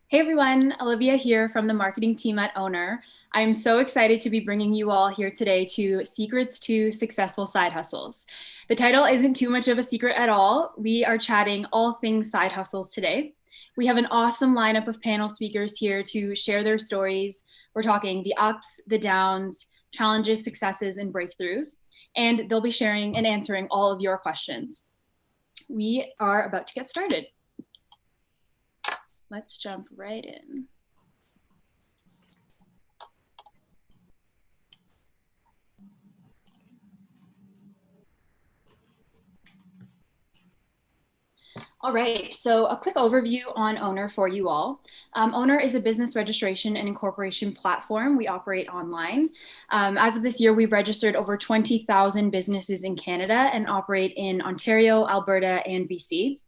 Hey everyone, Olivia here from the marketing team at Ownr. I'm so excited to be bringing you all here today to Secrets to Successful Side Hustles. The title isn't too much of a secret at all. We are chatting all things side hustles today. We have an awesome lineup of panel speakers here to share their stories. We're talking the ups, the downs, challenges, successes, and breakthroughs. And they'll be sharing and answering all of your questions. We are about to get started. Let's jump right in. All right, so a quick overview on Ownr for you all. Ownr is a business registration and incorporation platform. We operate online. As of this year, we've registered over 20,000 businesses in Canada and operate in Ontario, Alberta, and BC.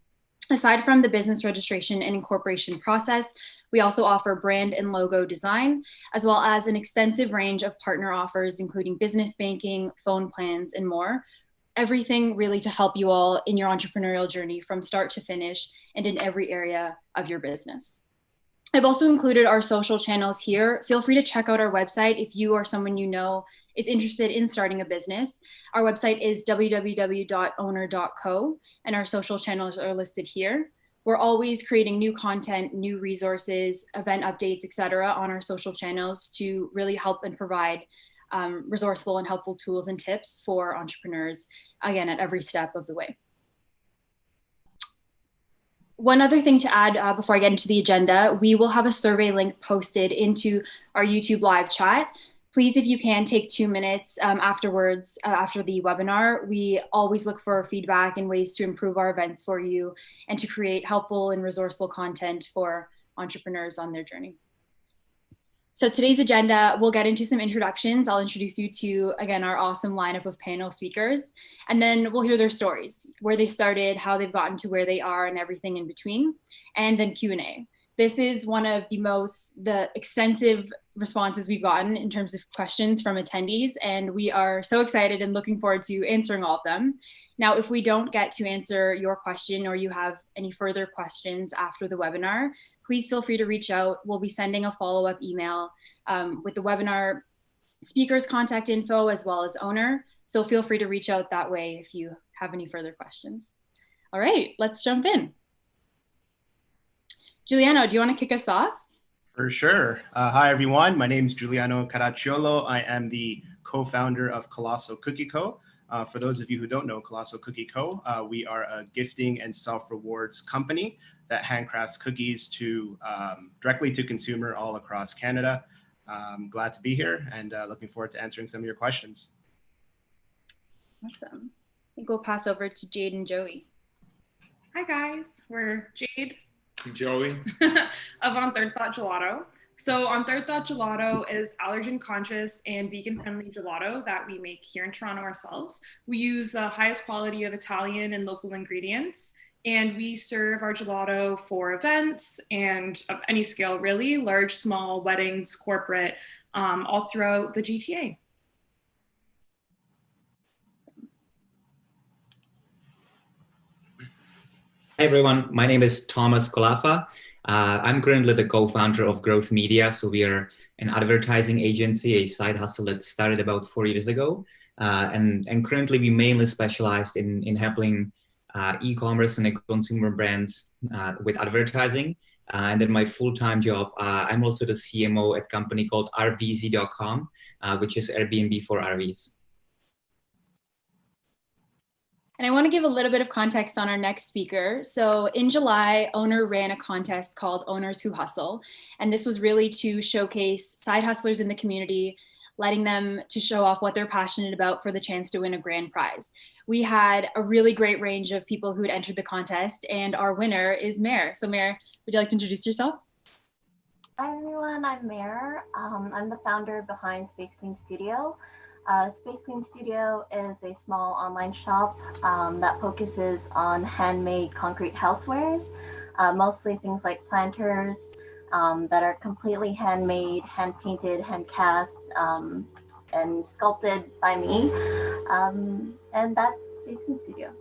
Aside from the business registration and incorporation process, we also offer brand and logo design, as well as an extensive range of partner offers, including business banking, phone plans, and more. Everything really to help you all in your entrepreneurial journey from start to finish and in every area of your business. I've also included our social channels here. Feel free to check out our website if you or someone you know is interested in starting a business. Our website is www.ownr.co, and our social channels are listed here. We're always creating new content, new resources, event updates, etc., on our social channels to really help and provide resourceful and helpful tools and tips for entrepreneurs, again, at every step of the way. One other thing to add before I get into the agenda, we will have a survey link posted into our YouTube live chat. Please, if you can, take 2 minutes afterwards, after the webinar. We always look for feedback and ways to improve our events for you and to create helpful and resourceful content for entrepreneurs on their journey. So today's agenda, we'll get into some introductions. I'll introduce you to, again, our awesome lineup of panel speakers, and then we'll hear their stories, where they started, how they've gotten to where they are, and everything in between, and then Q&A. This is one of the extensive responses we've gotten in terms of questions from attendees, and we are so excited and looking forward to answering all of them. Now, if we don't get to answer your question or you have any further questions after the webinar, please feel free to reach out. We'll be sending a follow-up email with the webinar speakers' contact info as well as Ownr. So feel free to reach out that way if you have any further questions. All right, let's jump in. Giuliano, do you want to kick us off? For sure. Hi, everyone. My name is Giuliano Caracciolo. I am the co-founder of Colossal Cookie Co. For those of you who don't know Colossal Cookie Co., we are a gifting and self-rewards company that handcrafts cookies directly to consumer all across Canada. I'm glad to be here and looking forward to answering some of your questions. Awesome. I think we'll pass over to Jade and Joey. Hi, guys. We're Jade. Joey. of Third Thought Gelato. So Third Thought Gelato is allergen conscious and vegan friendly gelato that we make here in Toronto ourselves. We use the highest quality of Italian and local ingredients, and we serve our gelato for events and of any scale, really, large, small, weddings, corporate, all throughout the GTA. Hey everyone, my name is Thomas Colafa. I'm currently the co-founder of Growth Media. So we are an advertising agency, a side hustle that started about 4 years ago. And currently we mainly specialize in helping e-commerce and consumer brands with advertising. And then my full-time job, I'm also the CMO at a company called RVZ.com, which is Airbnb for RVs. And I want to give a little bit of context on our next speaker. So in July, Ownr ran a contest called Owners Who Hustle. And this was really to showcase side hustlers in the community, letting them to show off what they're passionate about for the chance to win a grand prize. We had a really great range of people who had entered the contest, and our winner is Mare. So Mare, would you like to introduce yourself? Hi everyone, I'm Mare. I'm the founder behind Space Queen Studio. Space Queen Studio is a small online shop that focuses on handmade concrete housewares, mostly things like planters that are completely handmade, hand painted, hand cast, and sculpted by me. And that's Space Queen Studio.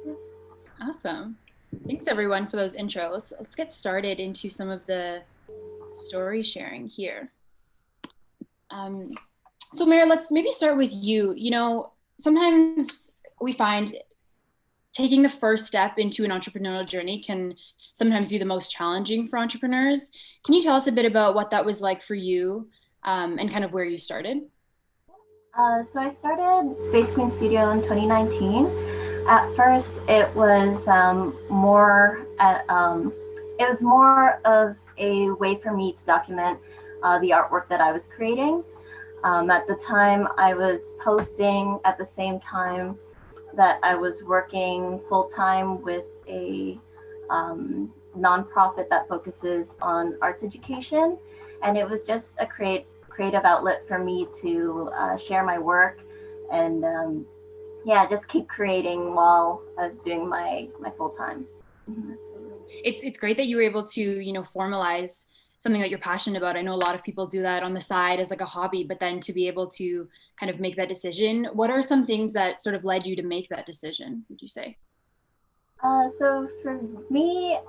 Yeah. Awesome. Thanks everyone for those intros. Let's get started into some of the story sharing here. So Mary, let's maybe start with you. You know, sometimes we find taking the first step into an entrepreneurial journey can sometimes be the most challenging for entrepreneurs. Can you tell us a bit about what that was like for you, and kind of where you started? So I started Space Queen Studio in 2019. At first, it was more of a way for me to document the artwork that I was creating. At the time, I was posting at the same time that I was working full-time with a nonprofit that focuses on arts education. And it was just a creative outlet for me to share my work and just keep creating while I was doing my full-time. Mm-hmm. It's great that you were able to, you know, formalize something that you're passionate about. I know a lot of people do that on the side as like a hobby, but then to be able to kind of make that decision, what are some things that sort of led you to make that decision, would you say? So for me,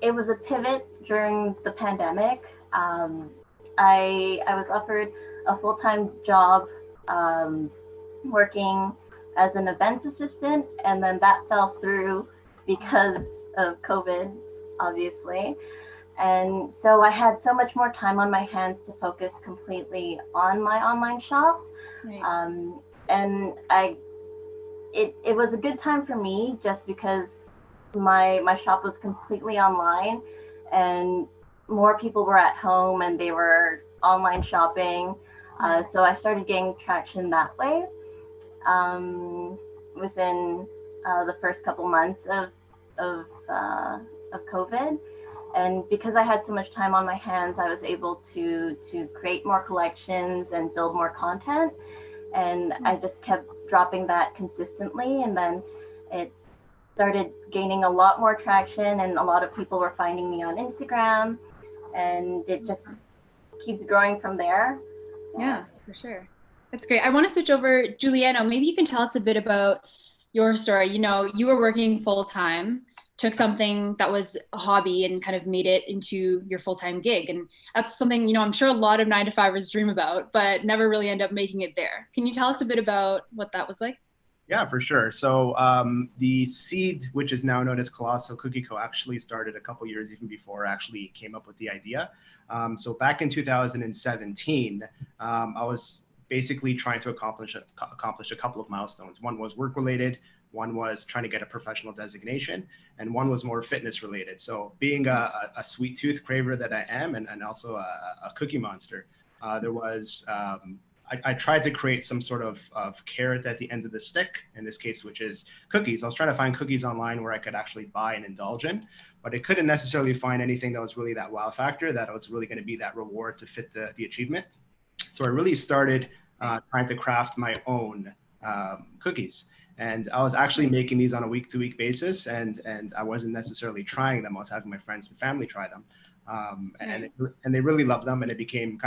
it was a pivot during the pandemic. I was offered a full-time job working as an events assistant, and then that fell through because of COVID, obviously. And so I had so much more time on my hands to focus completely on my online shop. Right. And it was a good time for me just because my shop was completely online and more people were at home and they were online shopping. So I started getting traction that way within the first couple months of COVID. And because I had so much time on my hands, I was able to create more collections and build more content. And I just kept dropping that consistently. And then it started gaining a lot more traction and a lot of people were finding me on Instagram. And it just keeps growing from there. Yeah, for sure. That's great. I want to switch over, Giuliano, maybe you can tell us a bit about your story. You know, you were working full time, took something that was a hobby and kind of made it into your full-time gig. And that's something, you know, I'm sure a lot of 9-to-5ers dream about, but never really end up making it there. Can you tell us a bit about what that was like? Yeah, for sure. So the seed, which is now known as Colosso Cookie Co., actually started a couple years even before I actually came up with the idea. So back in 2017, I was basically trying to accomplish a couple of milestones. One was work-related, one was trying to get a professional designation, and one was more fitness related. So being a sweet tooth craver that I am, and also a cookie monster, there was, I tried to create some sort of carrot at the end of the stick, in this case, which is cookies. I was trying to find cookies online where I could actually buy and indulge in, but I couldn't necessarily find anything that was really that wow factor, that was really going to be that reward to fit the achievement. So I really started trying to craft my own cookies. And I was actually making these on a week-to-week basis, and I wasn't necessarily trying them. I was having my friends and family try them, and they really loved them. And it became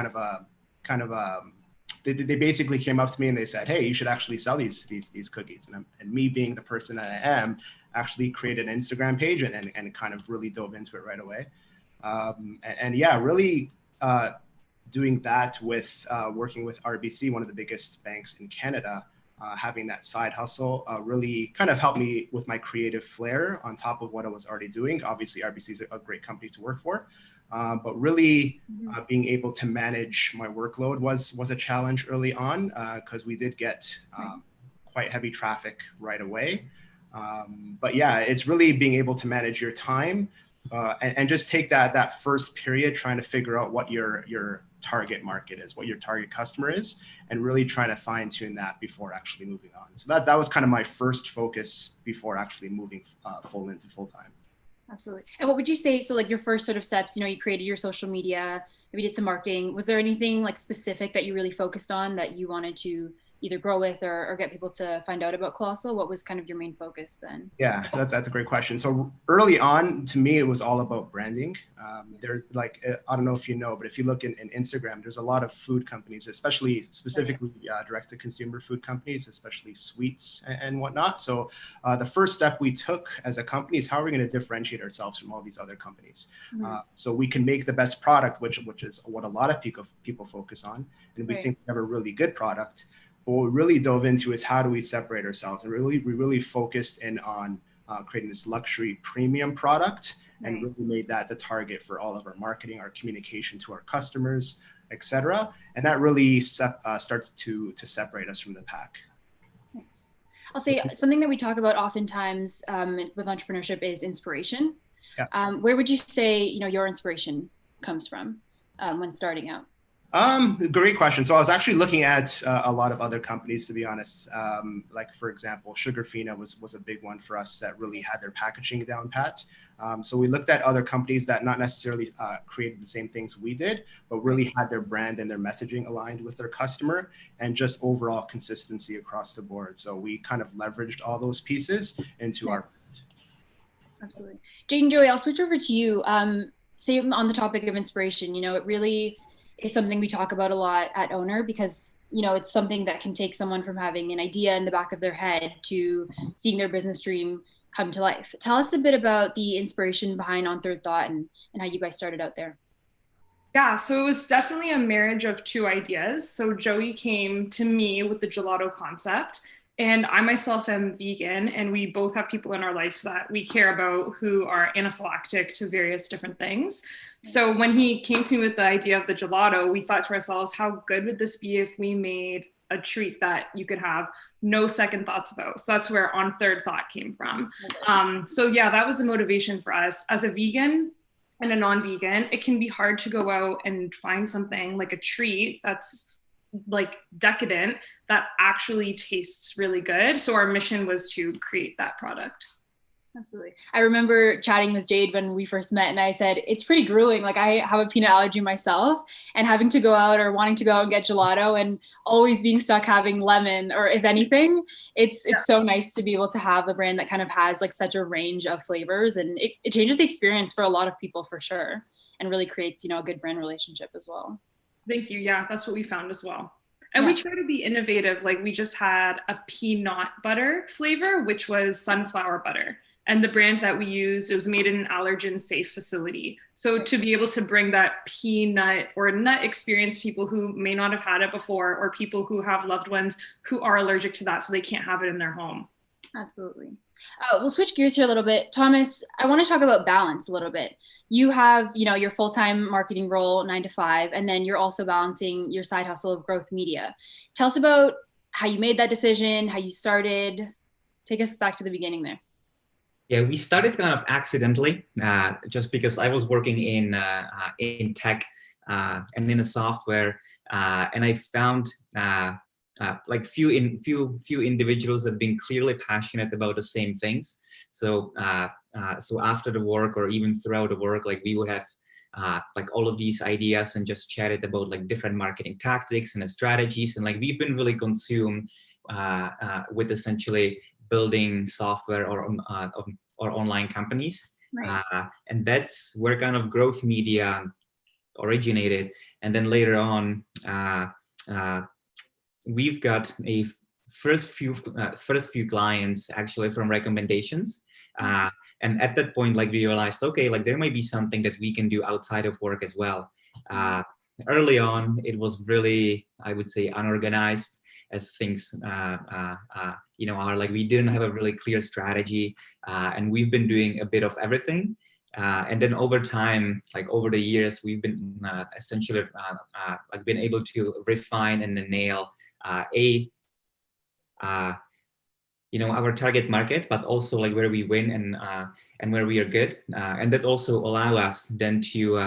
they basically came up to me and they said, "Hey, you should actually sell these cookies." And me being the person that I am, actually created an Instagram page and kind of really dove into it right away. Really doing that with working with RBC, one of the biggest banks in Canada. Having that side hustle really kind of helped me with my creative flair on top of what I was already doing. Obviously, RBC is a great company to work for, but really being able to manage my workload was a challenge early on because we did get quite heavy traffic right away. But yeah, it's really being able to manage your time and just take that first period trying to figure out what your target market is, what your target customer is, and really trying to fine tune that before actually moving on. So that was kind of my first focus before actually moving full time. Absolutely. And what would you say, so like your first sort of steps, you know, you created your social media, maybe did some marketing. Was there anything like specific that you really focused on that you wanted to, you either grow with or get people to find out about Colossal? What was kind of your main focus then? Yeah, that's a great question. So early on, to me, it was all about branding. There's like, I don't know if you know, but if you look in Instagram, there's a lot of food companies, especially specifically direct-to-consumer food companies, especially sweets and whatnot. So the first step we took as a company is how are we going to differentiate ourselves from all these other companies? So we can make the best product, which is what a lot of people focus on. And we think we have a really good product. But what we really dove into is how do we separate ourselves? And we really focused in on creating this luxury premium product and really made that the target for all of our marketing, our communication to our customers, etc. And that really started to separate us from the pack. Nice. I'll say something that we talk about oftentimes with entrepreneurship is inspiration. Where would you say, your inspiration comes from when starting out? Great question. So I was actually looking at a lot of other companies, to be honest. Like, for example, Sugarfina was a big one for us that really had their packaging down pat. So we looked at other companies that not necessarily created the same things we did, but really had their brand and their messaging aligned with their customer and just overall consistency across the board. So we kind of leveraged all those pieces into our brand. Absolutely. Jade and Joey, I'll switch over to you. Say on the topic of inspiration, it really is something we talk about a lot at Ownr because, it's something that can take someone from having an idea in the back of their head to seeing their business dream come to life. Tell us a bit about the inspiration behind On Third Thought and how you guys started out there. Yeah, so it was definitely a marriage of two ideas. So Joey came to me with the gelato concept. And I myself am vegan, and we both have people in our life that we care about who are anaphylactic to various different things. So when he came to me with the idea of the gelato, we thought to ourselves, how good would this be if we made a treat that you could have no second thoughts about? So that's where On Third Thought came from. So yeah, that was the motivation for us. As a vegan and a non-vegan, it can be hard to go out and find something like a treat that's like decadent that actually tastes really good. So our mission was to create that product. Absolutely. I remember chatting with Jade when we first met, and I said, it's pretty grueling. Like, I have a peanut allergy myself, and having to go out or wanting to go out and get gelato and always being stuck having lemon, or if anything, it's so nice to be able to have a brand that kind of has like such a range of flavors, and it changes the experience for a lot of people for sure, and really creates, a good brand relationship as well. Thank you. Yeah, that's what we found as well. And we try to be innovative. Like, we just had a peanut butter flavor, which was sunflower butter. And the brand that we used, it was made in an allergen safe facility. So to be able to bring that peanut or nut experience to people who may not have had it before, or people who have loved ones who are allergic to that, so they can't have it in their home. Absolutely. We'll switch gears here a little bit. Thomas, I want to talk about balance a little bit. You have, your full-time marketing role, 9 to 5, and then you're also balancing your side hustle of growth media. Tell us about how you made that decision, how you started. Take us back to the beginning there. Yeah, we started kind of accidentally, just because I was working in tech and in a software, and I found like few individuals that have been clearly passionate about the same things. So so after the work, or even throughout the work, like we would have like all of these ideas and just chatted about like different marketing tactics and strategies. And like we've been really consumed with essentially building software or online companies. Right. And that's where kind of growth media originated. And then later on, we've got a first few clients actually from recommendations. And at that point, like we realized, okay, like there might be something that we can do outside of work as well. Early on, it was really, I would say, unorganized, as things are. Like we didn't have a really clear strategy, and we've been doing a bit of everything. And then over time, like over the years, we've been essentially like been able to refine and nail our target market, but also like where we win and where we are good, and that also allow us then to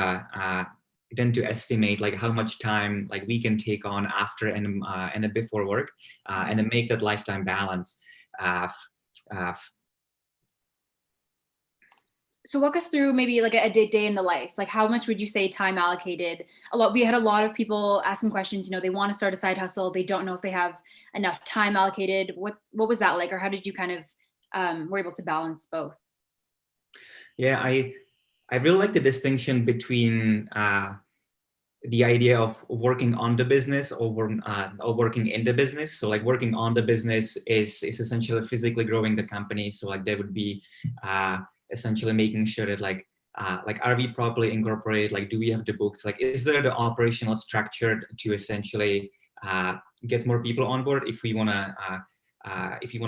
estimate like how much time like we can take on after and before work, and then make that lifetime balance. So walk us through maybe like a day in the life. Like how much would you say time allocated? We had a lot of people asking questions, they want to start a side hustle. They don't know if they have enough time allocated. What was that like? Or how did you kind of were able to balance both? Yeah, I really like the distinction between the idea of working on the business or working in the business. So like working on the business is essentially physically growing the company. So like there would be essentially making sure that like are we properly incorporated? Like, do we have the books? Like, is there the operational structure to essentially get more people on board if we want to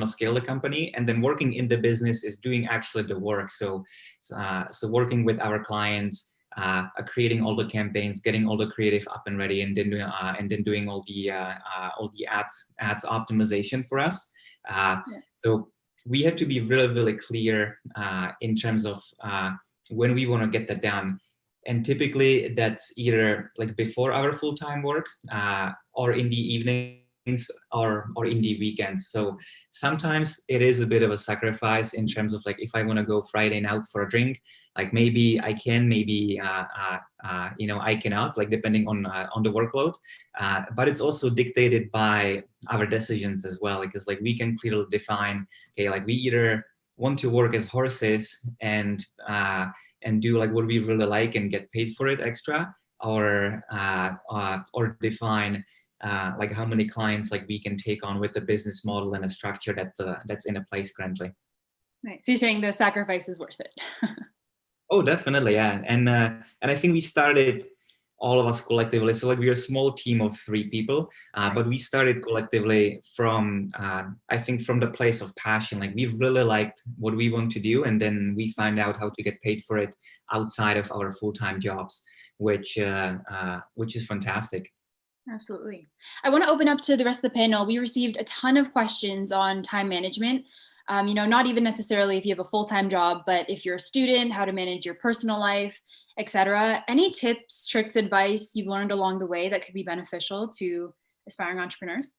scale the company? And then working in the business is doing actually the work. So working with our clients, creating all the campaigns, getting all the creative up and ready, and then doing all the ads optimization for us. So we have to be really clear in terms of when we want to get that done. And typically that's either like before our full-time work or in the evenings or in the weekends. So sometimes it is a bit of a sacrifice in terms of like, if I want to go Friday night for a drink, like maybe I can, maybe I cannot, like depending on the workload. But it's also dictated by our decisions as well, because like we can clearly define, okay, like we either want to work as horses and do like what we really like and get paid for it extra, or define like how many clients like we can take on with the business model and a structure that's in a place currently. Right. So you're saying the sacrifice is worth it. Oh, definitely, yeah. And I think we started, all of us collectively. So like we're a small team of 3 people, but we started collectively from, I think from the place of passion. Like we really liked what we want to do. And then we find out how to get paid for it outside of our full-time jobs, which is fantastic. Absolutely. I want to open up to the rest of the panel. We received a ton of questions on time management. Not even necessarily if you have a full-time job, but if you're a student, how to manage your personal life, etc. Any tips, tricks, advice you've learned along the way that could be beneficial to aspiring entrepreneurs?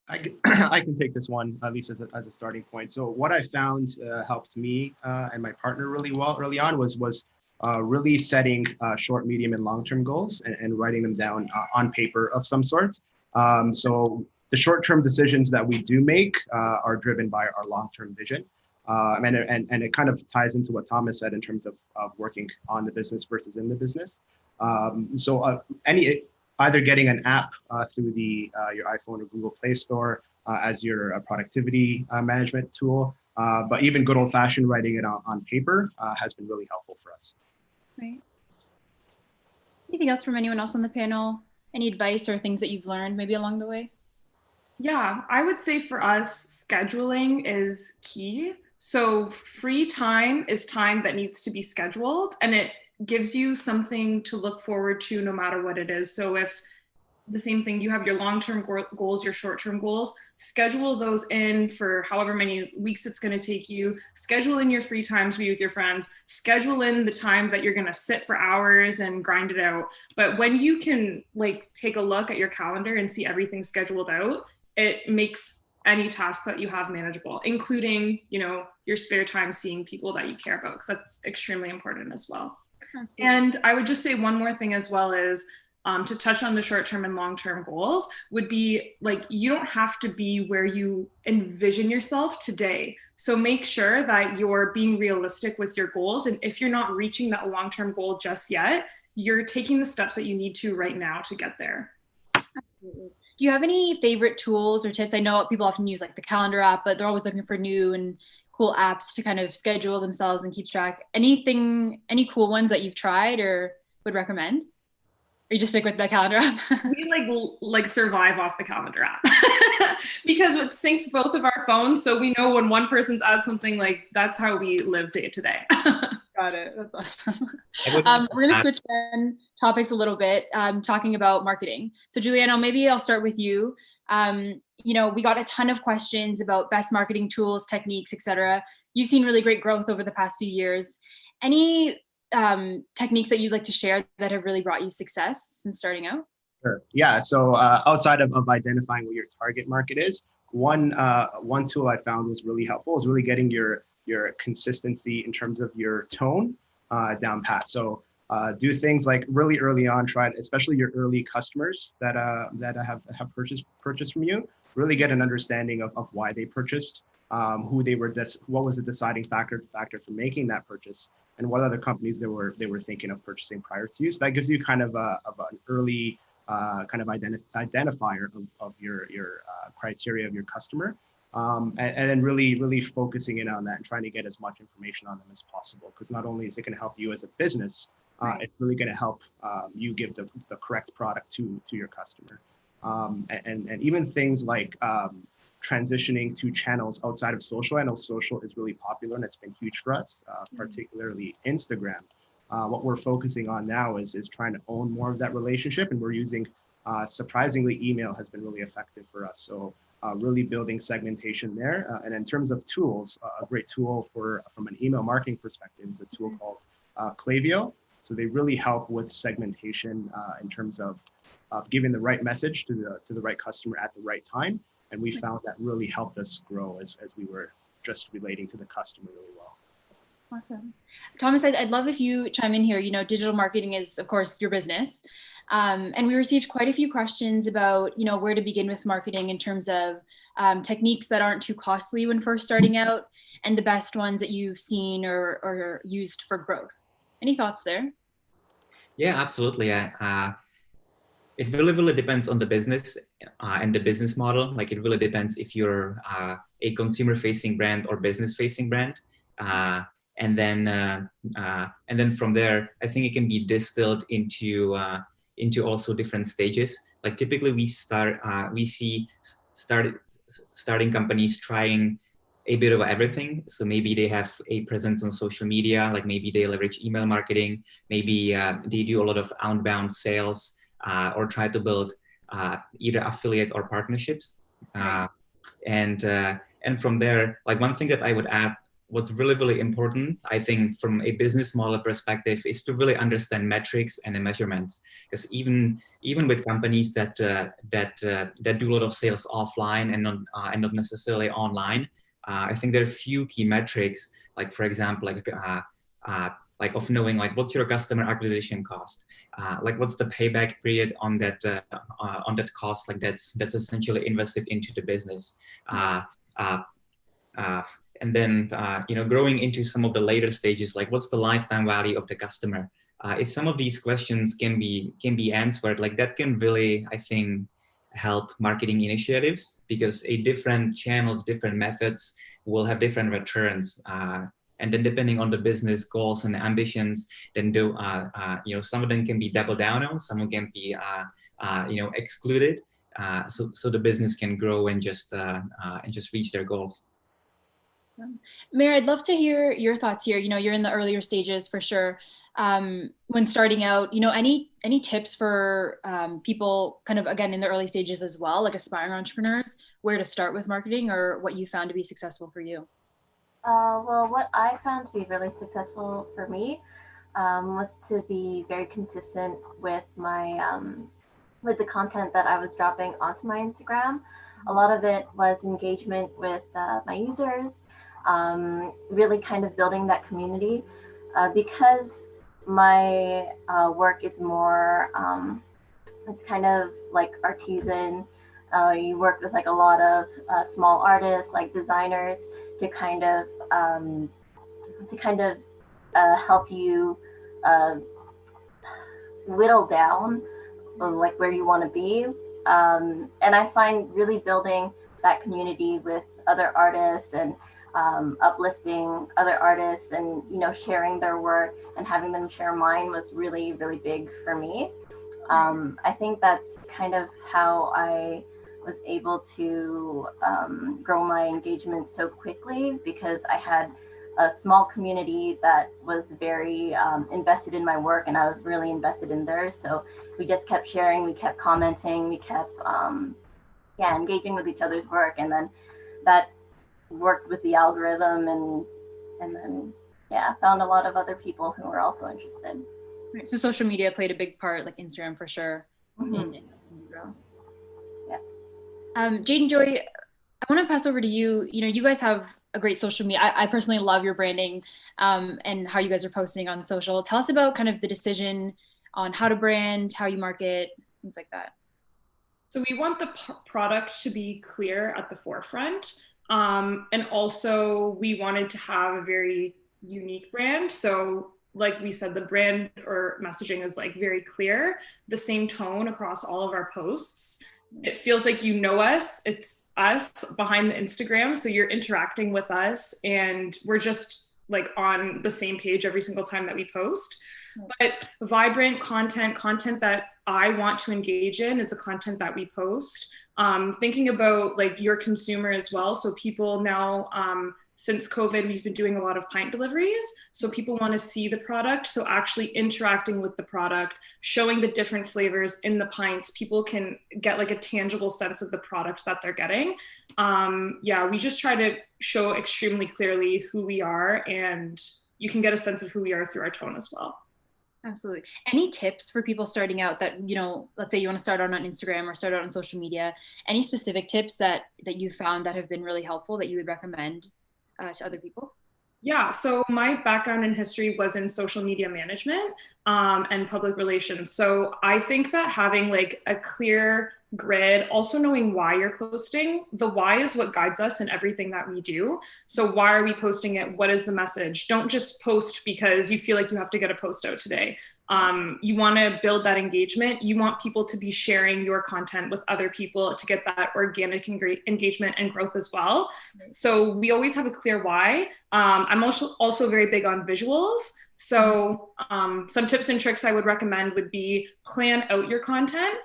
I can take this one, at least as a starting point. So what I found helped me and my partner really well early on was really setting short, medium, and long-term goals and writing them down on paper of some sort. So the short-term decisions that we do make are driven by our long-term vision. And it kind of ties into what Thomas said in terms of working on the business versus in the business. Either getting an app through your iPhone or Google Play Store as your productivity management tool, but even good old-fashioned writing it on paper has been really helpful for us. Right. Anything else from anyone else on the panel? Any advice or things that you've learned maybe along the way? Yeah, I would say for us, scheduling is key. So free time is time that needs to be scheduled, and it gives you something to look forward to no matter what it is. So if the same thing, you have your long-term goals, your short-term goals, schedule those in for however many weeks it's going to take you. Schedule in your free time to be with your friends. Schedule in the time that you're going to sit for hours and grind it out. But when you can like take a look at your calendar and see everything scheduled out, it makes any task that you have manageable, including, your spare time seeing people that you care about, because that's extremely important as well. Absolutely. And I would just say one more thing as well is to touch on the short-term and long-term goals would be like, you don't have to be where you envision yourself today. So make sure that you're being realistic with your goals. And if you're not reaching that long-term goal just yet, you're taking the steps that you need to right now to get there. Absolutely. Do you have any favorite tools or tips? I know people often use like the calendar app, but they're always looking for new and cool apps to kind of schedule themselves and keep track. Any cool ones that you've tried or would recommend? Or you just stick with the calendar app? We like survive off the calendar app because it syncs both of our phones. So we know when one person's adds something, like that's how we live day to day. Got it. That's awesome. We're going to switch then topics a little bit, talking about marketing. So Giuliano, maybe I'll start with you. We got a ton of questions about best marketing tools, techniques, etc. You've seen really great growth over the past few years. Any techniques that you'd like to share that have really brought you success since starting out? Sure. Yeah. So outside of identifying what your target market is, one tool I found was really helpful is really getting your your consistency in terms of your tone down pat. So do things like really early on, try, especially your early customers that have purchased from you, really get an understanding of why they purchased, who they were, what was the deciding factor for making that purchase, and what other companies they were thinking of purchasing prior to you. So that gives you kind of an early kind of identifier of your criteria of your customer, and then really focusing in on that and trying to get as much information on them as possible. Because not only is it going to help you as a business, it's really going to help you give the correct product to your customer. And even things like transitioning to channels outside of social. I know social is really popular and it's been huge for us, particularly Instagram. What we're focusing on now is trying to own more of that relationship, and we're using, surprisingly, email has been really effective for us. So really building segmentation there. And in terms of tools, a great tool from an email marketing perspective is a tool called Klaviyo. So they really help with segmentation in terms of giving the right message to the right customer at the right time. And we found that really helped us grow as we were just relating to the customer really well. Awesome. Thomas, I'd love if you chime in here. You know, digital marketing is, of course, your business. And we received quite a few questions about, you know, where to begin with marketing in terms of techniques that aren't too costly when first starting out, and the best ones that you've seen or used for growth. Any thoughts there? Yeah, absolutely. It really depends on the business and the business model. Like, it really depends if you're a consumer-facing brand or business-facing brand. And then from there, I think it can be distilled into also different stages. Like, typically we see starting companies trying a bit of everything. So maybe they have a presence on social media, like maybe they leverage email marketing, maybe they do a lot of outbound sales, or try to build either affiliate or partnerships. And from there, like, one thing that I would add, what's really important, I think, from a business model perspective, is to really understand metrics and the measurements. Because even with companies that do a lot of sales offline and not necessarily online, I think there are a few key metrics, like, for example, like of knowing, like, what's your customer acquisition cost, like what's the payback period on that cost, like that's essentially invested into the business. And then, you know, growing into some of the later stages, like what's the lifetime value of the customer? If some of these questions can be answered, like, that can really, I think, help marketing initiatives, because different channels, different methods will have different returns. And then depending on the business goals and ambitions, then you know, some of them can be doubled down on, some of them can be you know, excluded, so the business can grow and just reach their goals. Mary, I'd love to hear your thoughts here. You know, you're in the earlier stages for sure. When starting out, you know, any tips for people kind of, again, in the early stages as well, like aspiring entrepreneurs, where to start with marketing, or what you found to be successful for you? Well, what I found to be really successful for me was to be very consistent with my with the content that I was dropping onto my Instagram. A lot of it was engagement with my users, really kind of building that community, because my work is more, it's kind of like artisan. You work with like a lot of small artists, like designers, to kind of help you whittle down like where you want to be. And I find really building that community with other artists and uplifting other artists and, you know, sharing their work and having them share mine was really big for me. I think that's kind of how I was able to grow my engagement so quickly, because I had a small community that was very invested in my work, and I was really invested in theirs. So we just kept sharing, we kept commenting, we kept engaging with each other's work, and then that worked with the algorithm, and then found a lot of other people who were also interested. Right. So social media played a big part, like Instagram for sure. Mm-hmm. Jade and Joy, I want to pass over to you. You guys have a great social media. I personally love your branding, and how you guys are posting on social. Tell us about kind of the decision on how to brand, how you market, things like that. So we want the product to be clear at the forefront. And also we wanted to have a very unique brand. So like we said, the brand or messaging is like very clear, the same tone across all of our posts. It feels like you know us, it's us behind the Instagram. So you're interacting with us and we're just like on the same page every single time that we post. But vibrant content that I want to engage in is the content that we post. Thinking about like your consumer as well. So people now, since COVID, we've been doing a lot of pint deliveries. So people want to see the product. So actually interacting with the product, showing the different flavors in the pints, people can get like a tangible sense of the product that they're getting. Yeah, we just try to show extremely clearly who we are, and you can get a sense of who we are through our tone as well. Absolutely. Any tips for people starting out that, let's say you want to start out on Instagram or start out on social media, any specific tips that you found that have been really helpful that you would recommend to other people? Yeah, so my background in history was in social media management and public relations. So I think that having like a clear grid, also knowing why you're posting, the why is what guides us in everything that we do. So why are we posting it? What is the message? Don't just post because you feel like you have to get a post out today. You want to build that engagement. You want people to be sharing your content with other people to get that organic and great engagement and growth as well. So we always have a clear why. I'm also very big on visuals. So some tips and tricks I would recommend would be plan out your content.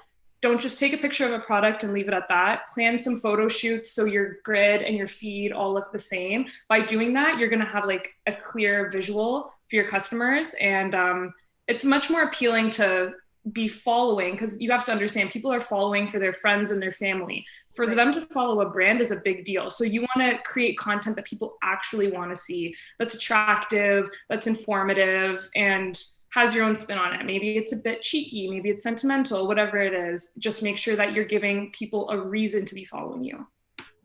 Don't just take a picture of a product and leave it at that. Plan some photo shoots so your grid and your feed all look the same. By doing that, you're going to have like a clear visual for your customers. And it's much more appealing to be following, because you have to understand people are following for their friends and their family. For them to follow a brand is a big deal. So you want to create content that people actually want to see, that's attractive, that's informative, and has your own spin on it. Maybe it's a bit cheeky, maybe it's sentimental, whatever it is. Just make sure that you're giving people a reason to be following you.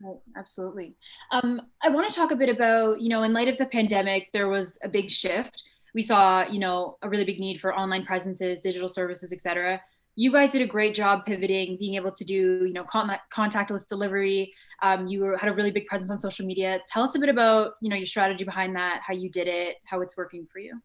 Right, absolutely. I want to talk a bit about, in light of the pandemic, there was a big shift. We saw, a really big need for online presences, digital services, et cetera. You guys did a great job pivoting, being able to do, contactless delivery. You had a really big presence on social media. Tell us a bit about, your strategy behind that, how you did it, how it's working for you.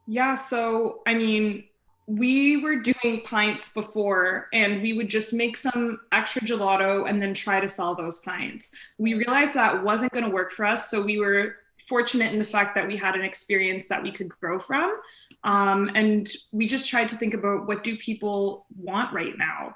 Yeah, so I mean, we were doing pints before and we would just make some extra gelato and then try to sell those pints. We realized that wasn't going to work for us. So we were fortunate in the fact that we had an experience that we could grow from. And we just tried to think about, what do people want right now?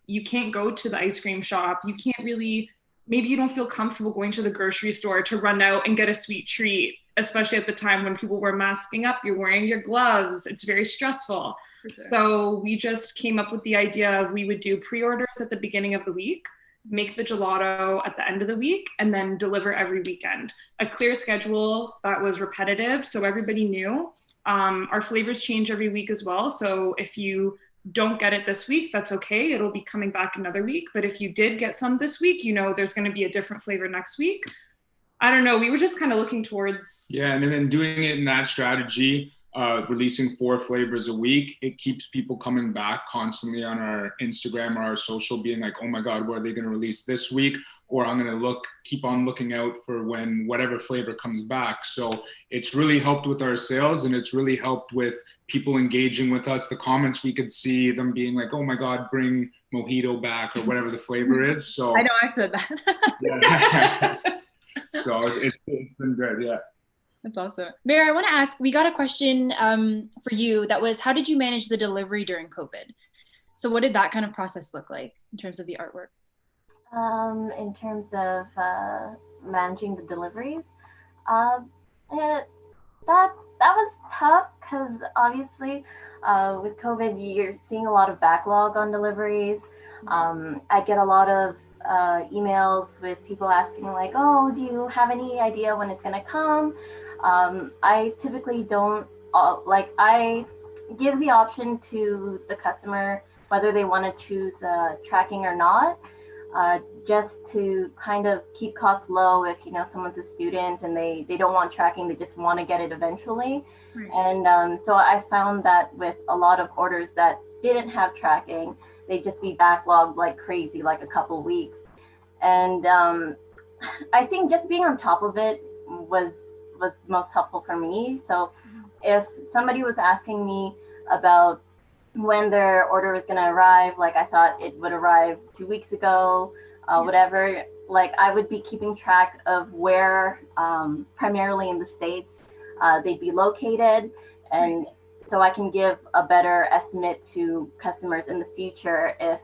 You can't go to the ice cream shop. You can't really, maybe you don't feel comfortable going to the grocery store to run out and get a sweet treat, especially at the time when people were masking up, you're wearing your gloves. It's very stressful. Sure. So we just came up with the idea of, we would do pre-orders at the beginning of the week, make the gelato at the end of the week, and then deliver every weekend. A clear schedule that was repetitive, so everybody knew. Our flavors change every week as well. So if you don't get it this week, that's okay. It'll be coming back another week. But if you did get some this week, there's going to be a different flavor next week. I don't know. We were just kind of looking towards. Yeah. And then doing it in that strategy, releasing 4 flavors a week, it keeps people coming back constantly on our Instagram or our social, being like, oh my God, what are they going to release this week? Or I'm going to keep on looking out for when whatever flavor comes back. So it's really helped with our sales, and it's really helped with people engaging with us. The comments, we could see them being like, oh my God, bring mojito back, or whatever the flavor is. So I know I've said that. Yeah. So it's been good. Yeah. That's awesome. Mary, I want to ask, we got a question for you that was, how did you manage the delivery during COVID? So what did that kind of process look like in terms of the artwork? In terms of managing the deliveries, that was tough, because obviously with COVID, you're seeing a lot of backlog on deliveries. I get a lot of emails with people asking like, oh, do you have any idea when it's going to come? I typically don't, I give the option to the customer whether they want to choose tracking or not. just to kind of keep costs low. If someone's a student and they don't want tracking, they just want to get it eventually. Right. And so I found that with a lot of orders that didn't have tracking, they'd just be backlogged like crazy, like a couple weeks. And I think just being on top of it was most helpful for me. So if somebody was asking me about when their order was going to arrive, like I thought it would arrive 2 weeks ago, whatever, like I would be keeping track of where, primarily in the States, they'd be located. And so I can give a better estimate to customers in the future if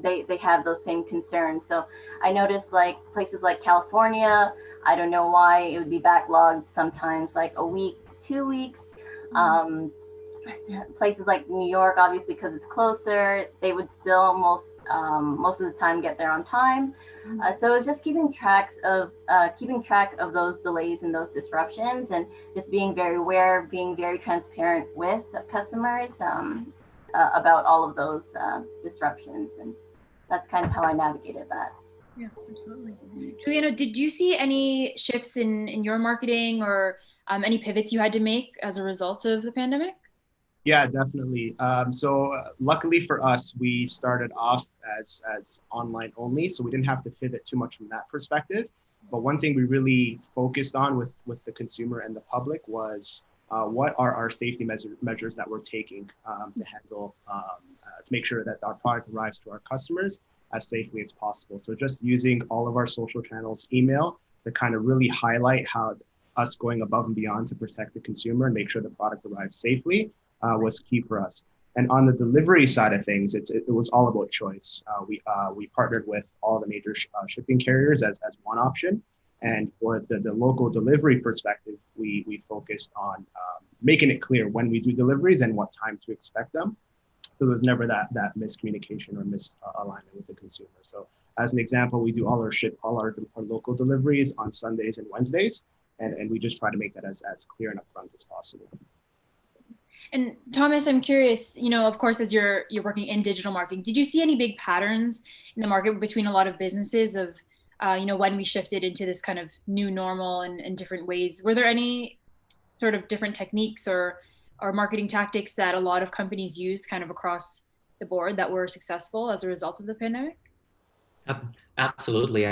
they have those same concerns. So I noticed like places like California, I don't know why it would be backlogged sometimes like a week, 2 weeks. Places like New York, obviously because it's closer, they would still most of the time get there on time. So it's just keeping track of those delays and those disruptions, and just being very aware, being very transparent with customers about all of those disruptions, and that's kind of how I navigated that. Yeah, absolutely. Juliano, did you see any shifts in your marketing or any pivots you had to make as a result of the pandemic? Yeah, definitely. So luckily for us, we started off as online only, so we didn't have to pivot too much from that perspective. But one thing we really focused on with the consumer and the public was what are our safety measures that we're taking to handle, to make sure that our product arrives to our customers as safely as possible. So just using all of our social channels, email, to kind of really highlight how us going above and beyond to protect the consumer and make sure the product arrives safely was key for us. And on the delivery side of things, it was all about choice. We partnered with all the major shipping carriers as one option. And for the local delivery perspective, we focused on making it clear when we do deliveries and what time to expect them. So there was never that miscommunication or misalignment with the consumer. So as an example, we do all our local deliveries on Sundays and Wednesdays, and we just try to make that as clear and upfront as possible. And Thomas, I'm curious, of course, as you're working in digital marketing, did you see any big patterns in the market between a lot of businesses of, when we shifted into this kind of new normal and different ways? Were there any sort of different techniques or marketing tactics that a lot of companies used kind of across the board that were successful as a result of the pandemic? Absolutely.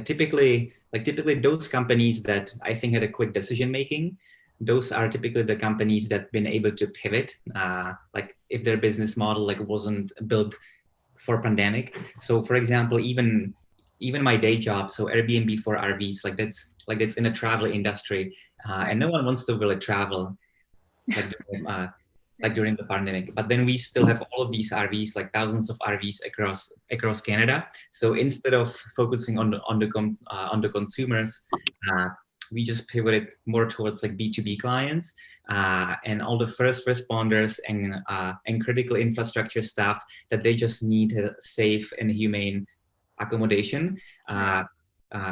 Typically those companies that I think had a quick decision making, those are typically the companies that been able to pivot, like if their business model wasn't built for pandemic. So for example, even my day job, so Airbnb for RVs, that's in the travel industry, and no one wants to really travel during the pandemic. But then we still have all of these RVs, like thousands of RVs across Canada. So instead of focusing on the consumers, we just pivoted more towards B2B clients, and all the first responders and critical infrastructure staff that they just need a safe and humane accommodation.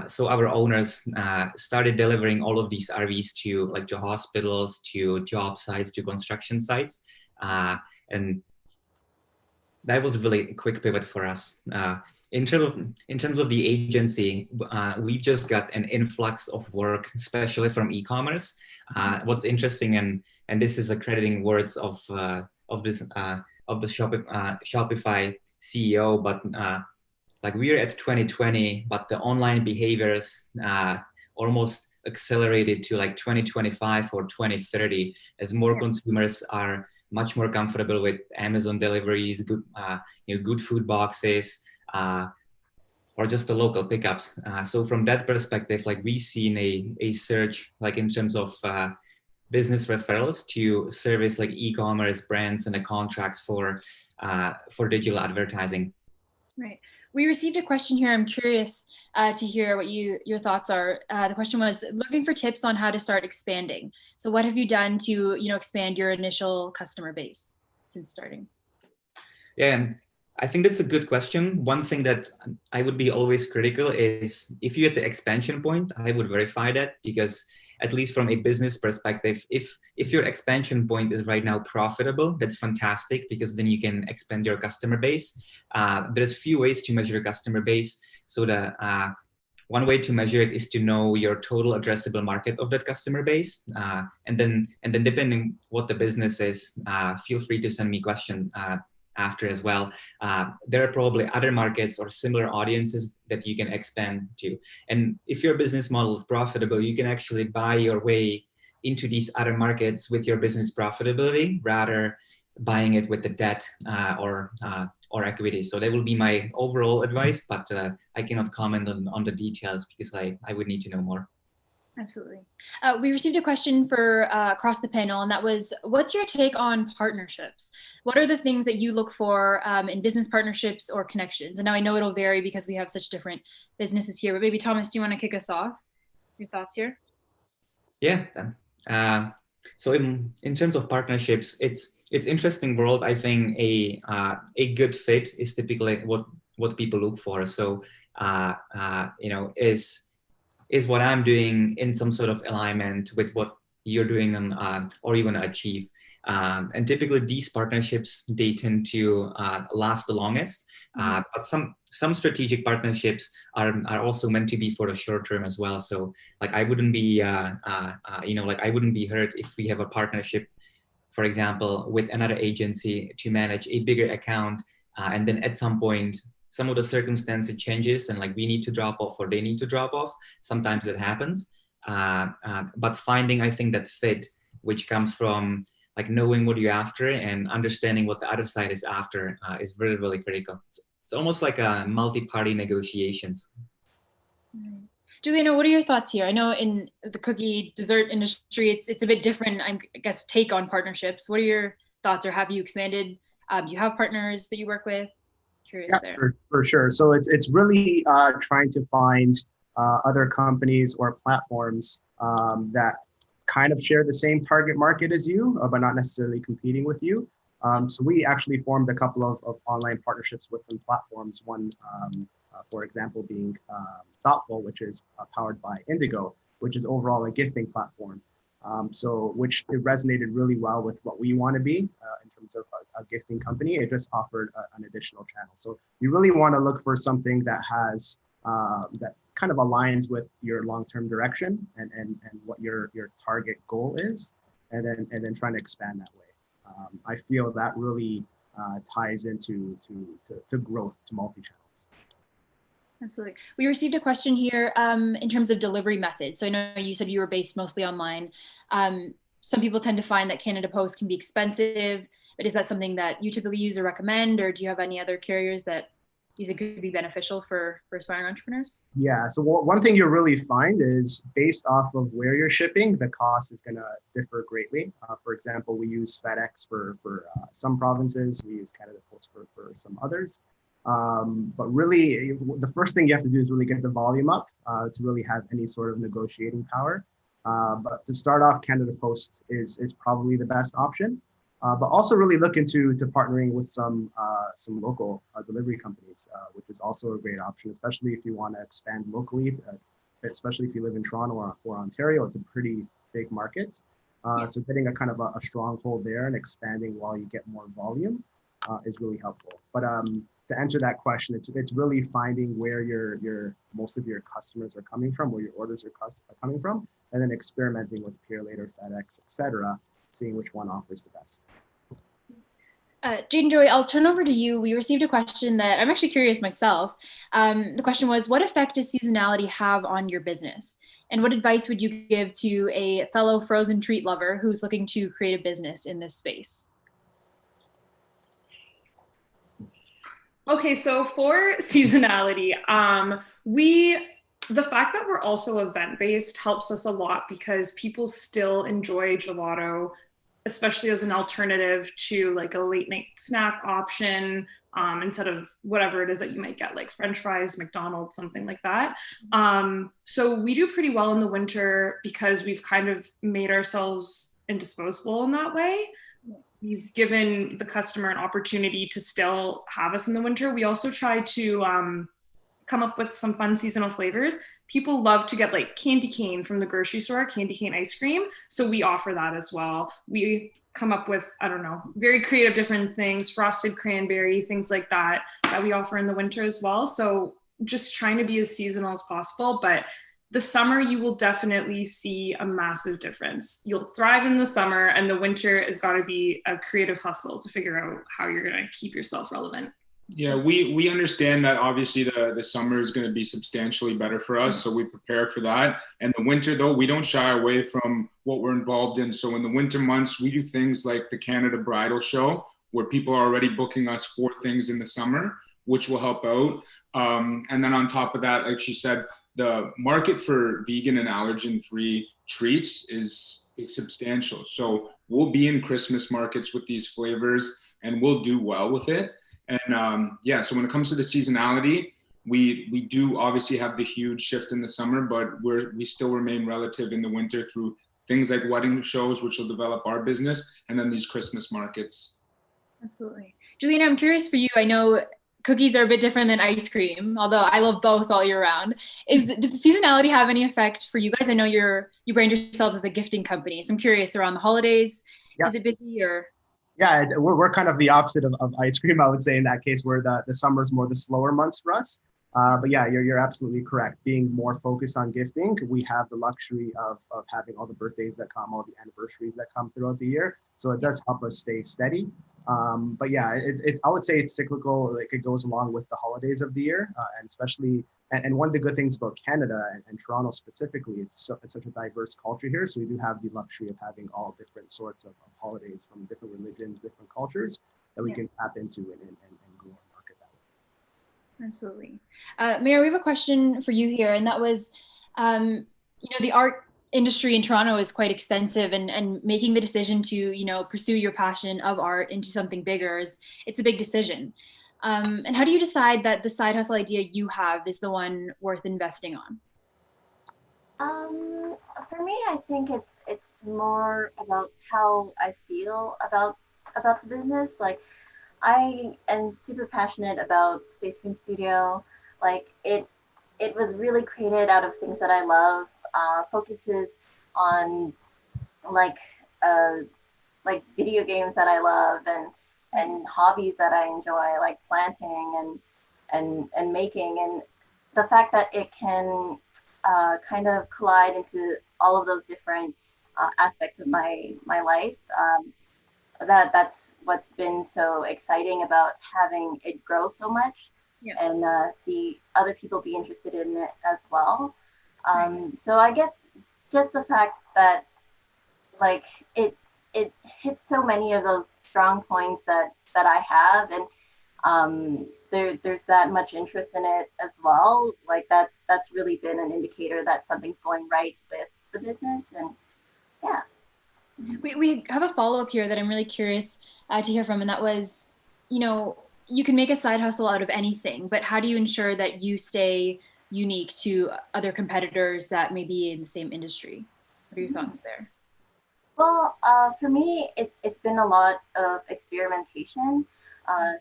So our owners started delivering all of these RVs to hospitals, to job sites, to construction sites, and that was really a quick pivot for us. In terms of the agency, we just got an influx of work, especially from e-commerce. What's interesting, and this is accrediting words of the Shopify CEO, but we're at 2020, but the online behaviors almost accelerated to 2025 or 2030 as more consumers are much more comfortable with Amazon deliveries, good food boxes, or just the local pickups. So from that perspective, we've seen a surge, in terms of business referrals to service e-commerce brands and the contracts for digital advertising. Right. We received a question here. I'm curious to hear what your thoughts are. The question was looking for tips on how to start expanding. So what have you done to expand your initial customer base since starting? Yeah, and I think that's a good question. One thing that I would be always critical is if you're at the expansion point, I would verify that, because at least from a business perspective, if your expansion point is right now profitable, that's fantastic, because then you can expand your customer base. There's few ways to measure customer base. So the one way to measure it is to know your total addressable market of that customer base. And then depending what the business is, feel free to send me questions after as well. There are probably other markets or similar audiences that you can expand to. And if your business model is profitable, you can actually buy your way into these other markets with your business profitability, rather buying it with the debt or equity. So that will be my overall advice, but I cannot comment on the details because I would need to know more. Absolutely. We received a question for across the panel, and that was, what's your take on partnerships? What are the things that you look for in business partnerships or connections? And now I know it'll vary because we have such different businesses here, but maybe Thomas, do you want to kick us off? Your thoughts here? Yeah. So in terms of partnerships, it's interesting world. I think a good fit is typically what people look for. So is what I'm doing in some sort of alignment with what you're doing or you want to achieve. And typically these partnerships, they tend to last the longest. But some strategic partnerships are also meant to be for the short term as well. So like I wouldn't be I wouldn't be hurt if we have a partnership, for example, with another agency to manage a bigger account, and then at some point some of the circumstances changes and like we need to drop off or they need to drop off. Sometimes that happens, but finding, I think, that fit, which comes from like knowing what you're after and understanding what the other side is after, is really, really critical. It's almost like a multi-party negotiations. Juliana, what are your thoughts here? I know in the cookie dessert industry, it's a bit different, I guess, take on partnerships. What are your thoughts, or have you expanded? Do you have partners that you work with? Curious there. For sure. So it's really trying to find other companies or platforms that kind of share the same target market as you, but not necessarily competing with you. So we actually formed a couple of online partnerships with some platforms. One, for example, being Thoughtful, which is powered by Indigo, which is overall a gifting platform. Which it resonated really well with what we want to be in terms of a gifting company. It just offered an additional channel. So you really want to look for something that has that kind of aligns with your long-term direction and what your target goal is, and then trying to expand that way. I feel that really ties into growth, to multi-channels. Absolutely. We received a question here in terms of delivery methods. So I know you said you were based mostly online. Some people tend to find that Canada Post can be expensive, but is that something that you typically use or recommend, or do you have any other carriers that you think could be beneficial for aspiring entrepreneurs? Yeah, so one thing you'll really find is based off of where you're shipping, the cost is going to differ greatly. For example, we use FedEx for some provinces, we use Canada Post for some others. But really, the first thing you have to do is really get the volume up to really have any sort of negotiating power. But to start off, Canada Post is probably the best option. But also really look into partnering with some local delivery companies, which is also a great option, especially if you want to expand locally, especially if you live in Toronto or Ontario. It's a pretty big market. So getting a kind of a stronghold there and expanding while you get more volume is really helpful. But to answer that question, it's really finding where your most of your customers are coming from, where your orders are coming from, and then experimenting with Peer Later, FedEx, etc., seeing which one offers the best. Jade and Joey, I'll turn over to you. We received a question that I'm actually curious myself. The question was, what effect does seasonality have on your business? And what advice would you give to a fellow frozen treat lover who's looking to create a business in this space? Okay, so for seasonality, the fact that we're also event-based helps us a lot because people still enjoy gelato, especially as an alternative to like a late night snack option, instead of whatever it is that you might get, like French fries, McDonald's, something like that. So we do pretty well in the winter because we've kind of made ourselves indisposable in that way. We've given the customer an opportunity to still have us in the winter. We also try to come up with some fun seasonal flavors people love to get like candy cane from the grocery store, candy cane ice cream. So we offer that as well. We come up with, I don't know, very creative different things, frosted cranberry, things like that, that we offer in the winter as well. So just trying to be as seasonal as possible. But the summer, you will definitely see a massive difference. You'll thrive in the summer, and the winter has got to be a creative hustle to figure out how you're going to keep yourself relevant. Yeah, we understand that obviously the summer is going to be substantially better for us, so we prepare for that. And the winter, though, we don't shy away from what we're involved in. So in the winter months, we do things like the Canada Bridal Show, where people are already booking us for things in the summer, which will help out. And then on top of that, like she said, the market for vegan and allergen-free treats is substantial. So we'll be in Christmas markets with these flavors, and we'll do well with it. And yeah, so when it comes to the seasonality, we do obviously have the huge shift in the summer, but we still remain relative in the winter through things like wedding shows, which will develop our business, and then these Christmas markets. Absolutely. Juliana, I'm curious for you. I know cookies are a bit different than ice cream, although I love both all year round. Does the seasonality have any effect for you guys? I know you brand yourselves as a gifting company, so I'm curious, around the holidays, is it busy or? Yeah, we're kind of the opposite of ice cream, I would say, in that case, where the summer's more the slower months for us. But yeah, you're absolutely correct. Being more focused on gifting, we have the luxury of having all the birthdays that come, all the anniversaries that come throughout the year. So it does help us stay steady. But yeah, I would say it's cyclical. Like, it goes along with the holidays of the year, and especially, and one of the good things about Canada and Toronto specifically, it's such a diverse culture here. So we do have the luxury of having all different sorts of holidays from different religions, different cultures that we can tap into and grow our market that way. Absolutely. Mayor, we have a question for you here, and that was, the art industry in Toronto is quite extensive, and making the decision to, pursue your passion of art into something bigger it's a big decision. And how do you decide that the side hustle idea you have is the one worth investing on? For me, I think it's more about how I feel about the business. Like, I am super passionate about Space Queen Studio. Like, it was really created out of things that I love. Focuses on like video games that I love, and hobbies that I enjoy, like planting and making, and the fact that it can kind of collide into all of those different aspects of my life. That's what's been so exciting about having it grow so much, and see other people be interested in it as well. So I guess just the fact that, like, it hits so many of those strong points that I have, and there's that much interest in it as well. Like, that's really been an indicator that something's going right with the business, and yeah. We have a follow-up here that I'm really curious to hear from, and that was, you can make a side hustle out of anything, but how do you ensure that you stay unique to other competitors that may be in the same industry? What are your thoughts there? Well, for me, it's been a lot of experimentation.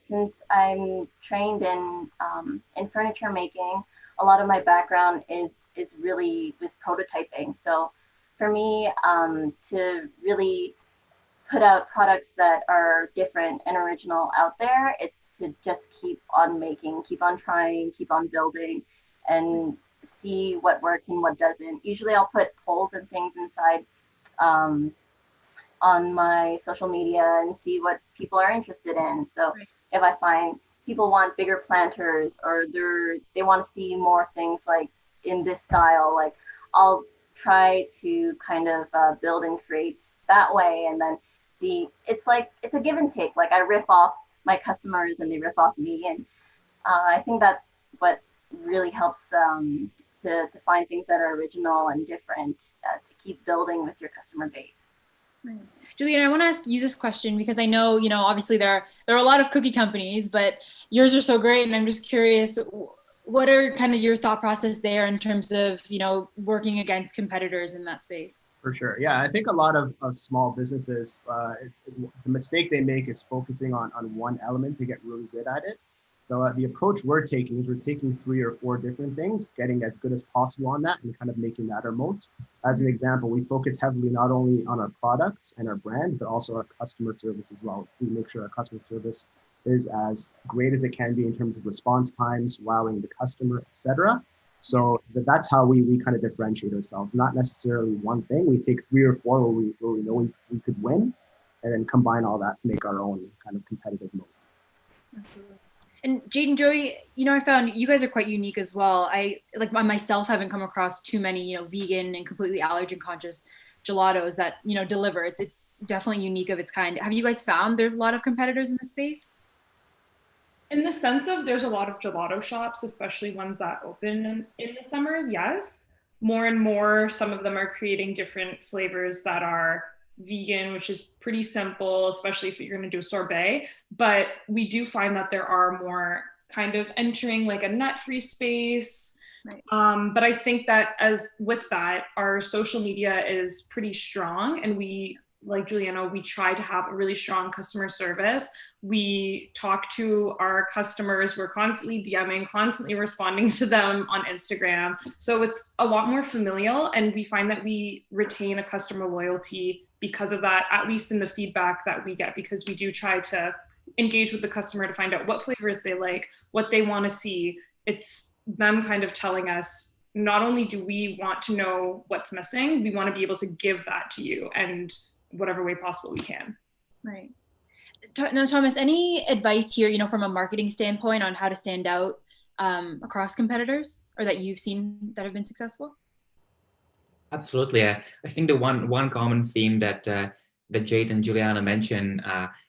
Since I'm trained in furniture making, a lot of my background is really with prototyping. So for me, to really put out products that are different and original out there, it's to just keep on making, keep on trying, keep on building, and see what works and what doesn't. Usually I'll put polls and things inside on my social media and see what people are interested in. So if I find people want bigger planters, or they want to see more things like in this style, like, I'll try to kind of build and create that way, and then see, it's a give and take. Like, I riff off my customers and they riff off me, and I think that's what really helps to find things that are original and different, to keep building with your customer base. Right. Juliana, I want to ask you this question because I know, obviously there are a lot of cookie companies, but yours are so great, and I'm just curious, what are kind of your thought process there in terms of, working against competitors in that space? For sure. Yeah, I think a lot of small businesses, the mistake they make is focusing on one element to get really good at it. So the approach we're taking is we're taking 3 or 4 different things, getting as good as possible on that and kind of making that our moat. As an example, we focus heavily not only on our product and our brand, but also our customer service as well. We make sure our customer service is as great as it can be in terms of response times, wowing the customer, etc. So that's how we kind of differentiate ourselves. Not necessarily one thing. We take 3 or 4 where we know we could win, and then combine all that to make our own kind of competitive moat. Absolutely. And Jade and Joey, I found you guys are quite unique as well. I myself haven't come across too many, vegan and completely allergen conscious gelatos that, deliver. It's definitely unique of its kind. Have you guys found there's a lot of competitors in the space? In the sense of there's a lot of gelato shops, especially ones that open in the summer, yes. More and more, some of them are creating different flavors that are vegan, which is pretty simple, especially if you're going to do a sorbet. But we do find that there are more kind of entering like a nut-free space. Right. But I think that as with that, our social media is pretty strong, and we, like Juliano, we try to have a really strong customer service. We talk to our customers. We're constantly DMing, constantly responding to them on Instagram. So it's a lot more familial, and we find that we retain a customer loyalty because of that, at least in the feedback that we get, because we do try to engage with the customer to find out what flavors they like, what they want to see. It's them kind of telling us, not only do we want to know what's missing, we want to be able to give that to you and whatever way possible we can. Right. Now, Thomas, any advice here, from a marketing standpoint on how to stand out across competitors, or that you've seen that have been successful? Absolutely. I think the one common theme that Jade and Juliana mentioned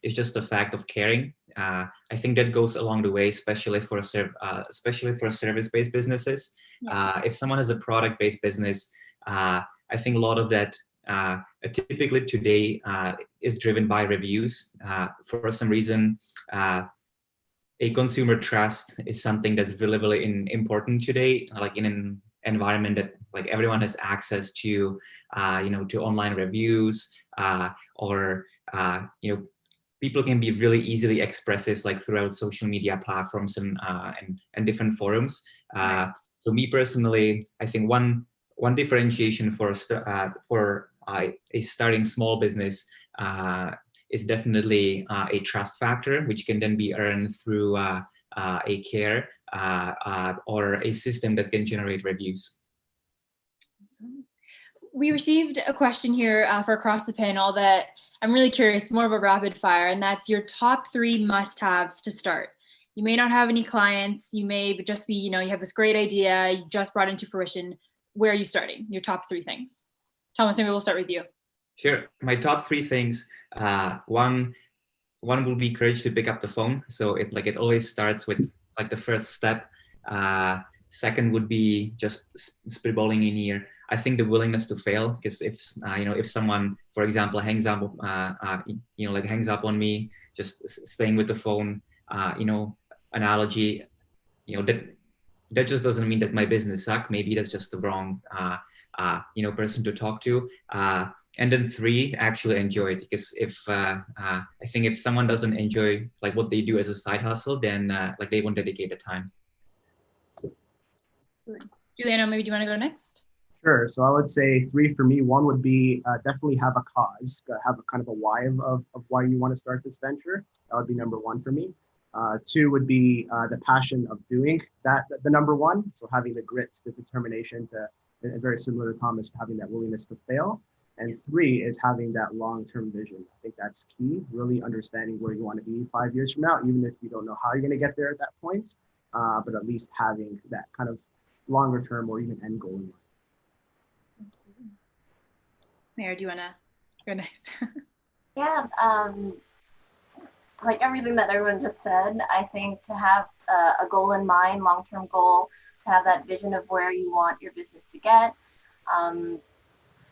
is just the fact of caring. I think that goes along the way, especially for service-based businesses. Yeah. If someone has a product-based business, I think a lot of that typically today is driven by reviews. For some reason, a consumer trust is something that's really, really important today, like in an environment that like everyone has access to, to online reviews, or people can be really easily expressive, like throughout social media platforms and different forums. So me personally, I think one differentiation for a starting small business is definitely a trust factor, which can then be earned through a care or a system that can generate reviews. We received a question here for across the panel that I'm really curious, more of a rapid fire, and that's your top 3 must-haves to start. You may not have any clients, you may just be, you have this great idea, you just brought into fruition. Where are you starting? Your top 3 things. Thomas, maybe we'll start with you. Sure. My top 3 things. One will be courage to pick up the phone. So it always starts with like the first step. Second would be just spitballing in here. I think the willingness to fail, because if someone, for example, hangs up on me, just staying with the phone, analogy, that just doesn't mean that my business sucks. Maybe that's just the wrong, person to talk to. And then 3, actually enjoy it, because I think if someone doesn't enjoy like what they do as a side hustle, then like they won't dedicate the time. Juliano, maybe do you want to go next? Sure. So I would say 3 for me. 1 would be definitely have a cause, have a kind of a why of why you want to start this venture. That would be number 1 for me. 2 would be the passion of doing that, the number 1. So having the grit, the determination very similar to Thomas, having that willingness to fail. And 3 is having that long-term vision. I think that's key, really understanding where you want to be 5 years from now, even if you don't know how you're going to get there at that point, but at least having that kind of longer term or even end goal in mind. Absolutely. Mary, do you want to go next? Yeah, like everything that everyone just said, I think to have a goal in mind, long-term goal, to have that vision of where you want your business to get.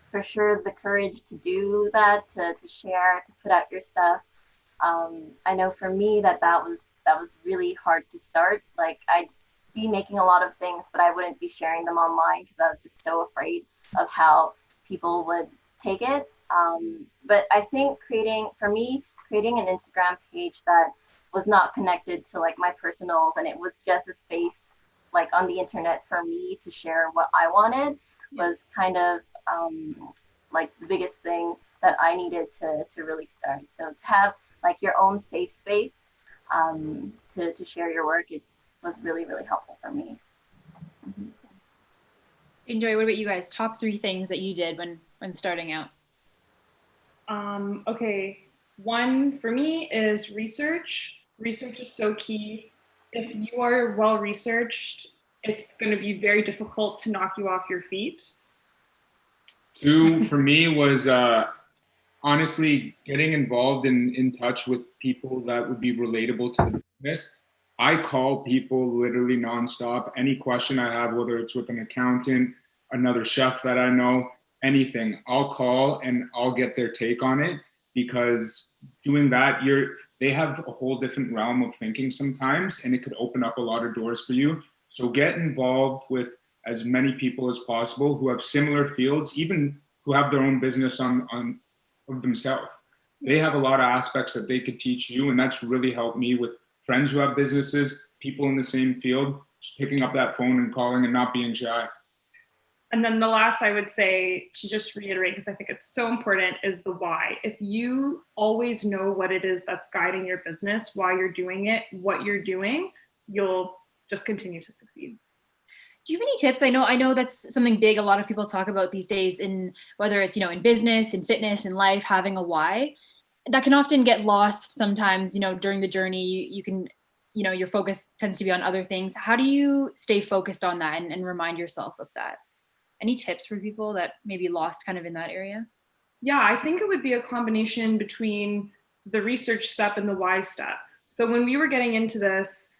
For sure, the courage to do that, to share, to put out your stuff. I know for me that was really hard to start. Like I'd be making a lot of things, but I wouldn't be sharing them online because I was just so afraid of how people would take it. But I think creating an Instagram page that was not connected to like my personals, and it was just a space like on the internet for me to share what I wanted was kind of like the biggest thing that I needed to really start. So to have like your own safe space to share your work, it was really, really helpful for me. Mm-hmm. Enjoy. What about you guys? Top 3 things that you did when starting out? Okay, one for me is research. Research is so key. If you are well researched, it's going to be very difficult to knock you off your feet. 2 for me was honestly getting involved in touch with people that would be relatable to the business. I call people literally nonstop. Any question I have, whether it's with an accountant, another chef that I know, anything, I'll call and I'll get their take on it, because doing that, they have a whole different realm of thinking sometimes, and it could open up a lot of doors for you. So get involved with as many people as possible who have similar fields, even who have their own business on of themselves. They have a lot of aspects that they could teach you, and that's really helped me with friends who have businesses, people in the same field, just picking up that phone and calling and not being shy. And then the last I would say, to just reiterate, because I think it's so important, is the why. If you always know what it is that's guiding your business, why you're doing it, what you're doing, you'll just continue to succeed. Do you have any tips? I know that's something big a lot of people talk about these days, in whether it's, in business, in fitness, in life, having a why. That can often get lost sometimes, during the journey. You can, your focus tends to be on other things. How do you stay focused on that and remind yourself of that? Any tips for people that maybe lost kind of in that area? Yeah, I think it would be a combination between the research step and the why step. So when we were getting into this,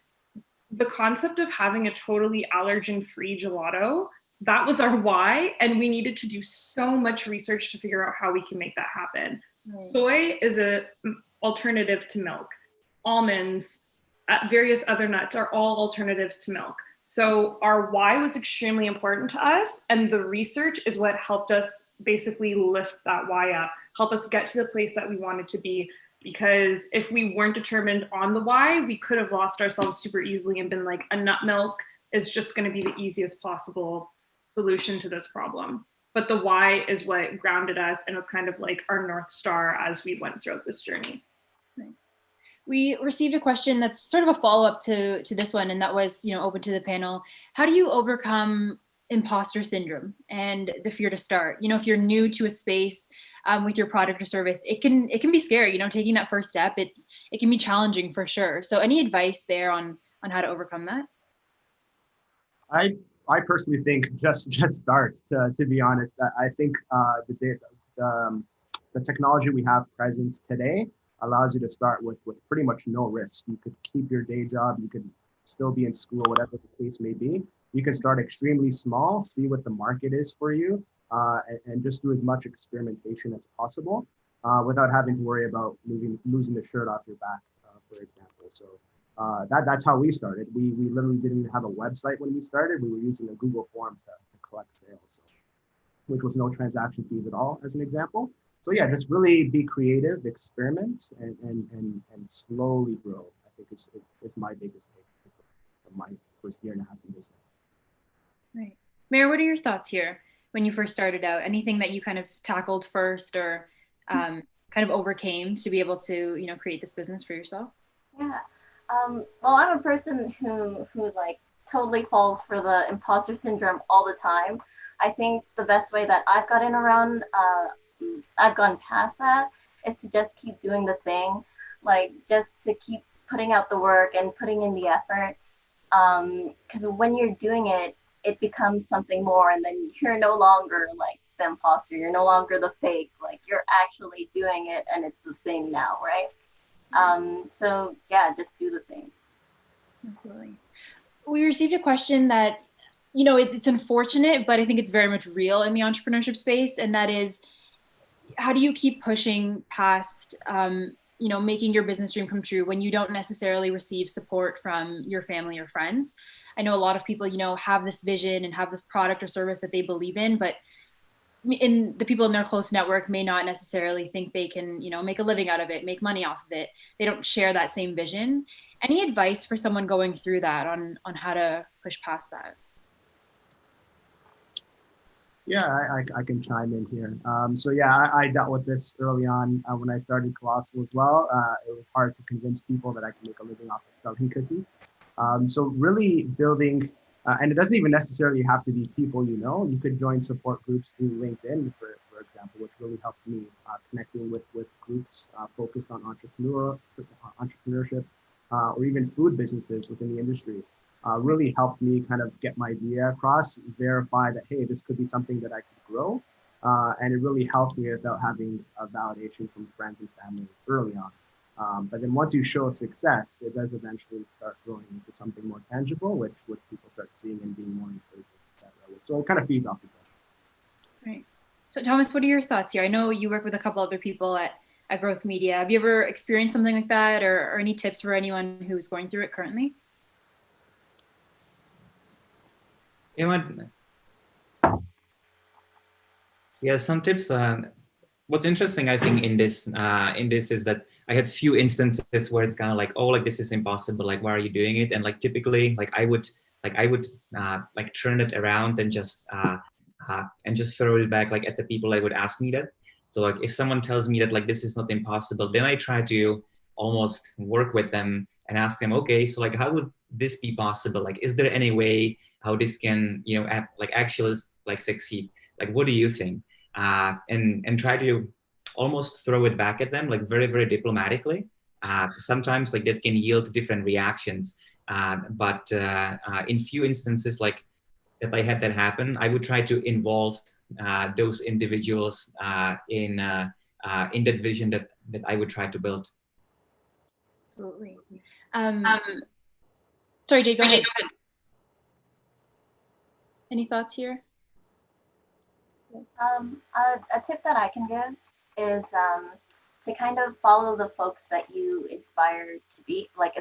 the concept of having a totally allergen-free gelato, that was our why, and we needed to do so much research to figure out how we can make that happen. Right. Soy is an alternative to milk. Almonds, various other nuts are all alternatives to milk. So our why was extremely important to us, and the research is what helped us basically lift that why up, help us get to the place that we wanted to be. Because if we weren't determined on the why, we could have lost ourselves super easily and been like, a nut milk is just going to be the easiest possible solution to this problem. But the why is what grounded us and was kind of like our North Star as we went throughout this journey. We received a question that's sort of a follow-up to this one, and that was, open to the panel. How do you overcome imposter syndrome and the fear to start? If you're new to a space with your product or service, it can be scary. Taking that first step, it can be challenging for sure. So, any advice there on how to overcome that? I personally think just start. To be honest, I think the technology we have present today allows you to start with pretty much no risk. You could keep your day job, you could still be in school, whatever the case may be. You can start extremely small, see what the market is for you, and just do as much experimentation as possible without having to worry about losing the shirt off your back, for example. So that's how we started. We literally didn't even have a website when we started. We were using a Google form to collect sales, which was no transaction fees at all, as an example. So yeah, just really be creative, experiment, and slowly grow. I think is my biggest thing from my first year and a half in business. Right. Mayor, what are your thoughts here when you first started out? Anything that you kind of tackled first or kind of overcame to be able to, create this business for yourself? Yeah. Well, I'm a person who like totally falls for the imposter syndrome all the time. I think the best way that I've gotten around, I've gone past that, is to just keep doing the thing, like just to keep putting out the work and putting in the effort. Because when you're doing it, it becomes something more, and then you're no longer like the imposter, you're no longer the fake, like you're actually doing it and it's the thing now, right? So yeah, just do the thing. Absolutely. We received a question that, it's unfortunate, but I think it's very much real in the entrepreneurship space. And that is, how do you keep pushing past, making your business dream come true when you don't necessarily receive support from your family or friends? I know a lot of people, have this vision and have this product or service that they believe in, but in the people in their close network may not necessarily think they can, make a living out of it, make money off of it. They don't share that same vision. Any advice for someone going through that on how to push past that? Yeah, I can chime in here. So yeah, I dealt with this early on when I started Colossal as well. It was hard to convince people that I could make a living off of selling cookies. So really building, and it doesn't even necessarily have to be people you know. You could join support groups through LinkedIn, for example, which really helped me connecting with groups focused on entrepreneurship, or even food businesses within the industry. Really helped me kind of get my idea across, verify that, hey, this could be something that I could grow. And it really helped me without having a validation from friends and family early on. But then once you show success, it does eventually start growing into something more tangible, which people start seeing and being more encouraged. So it kind of feeds off each other. Right. So Thomas, what are your thoughts here? I know you work with a couple other people at Growth Media. Have you ever experienced something like that, or any tips for anyone who's going through it currently? Yeah, some tips. What's interesting, I think, in this is that I had few instances where it's kind of like, oh, like this is impossible. Like, why are you doing it? And like typically, like I would like turn it around and just throw it back like at the people that would ask me that. So like if someone tells me that like this is not impossible, then I try to almost work with them and ask them, okay, so like how would this be possible? Like, is there any way how this can, like actually like succeed? Like, what do you think? And try to almost throw it back at them, like very, very diplomatically. Sometimes like that can yield different reactions. But in few instances, like if I had that happen, I would try to involve those individuals in that vision that I would try to build. Absolutely. Sorry, Jade, go ahead. Any thoughts here? A tip that I can give is to kind of follow the folks that you aspire to be. I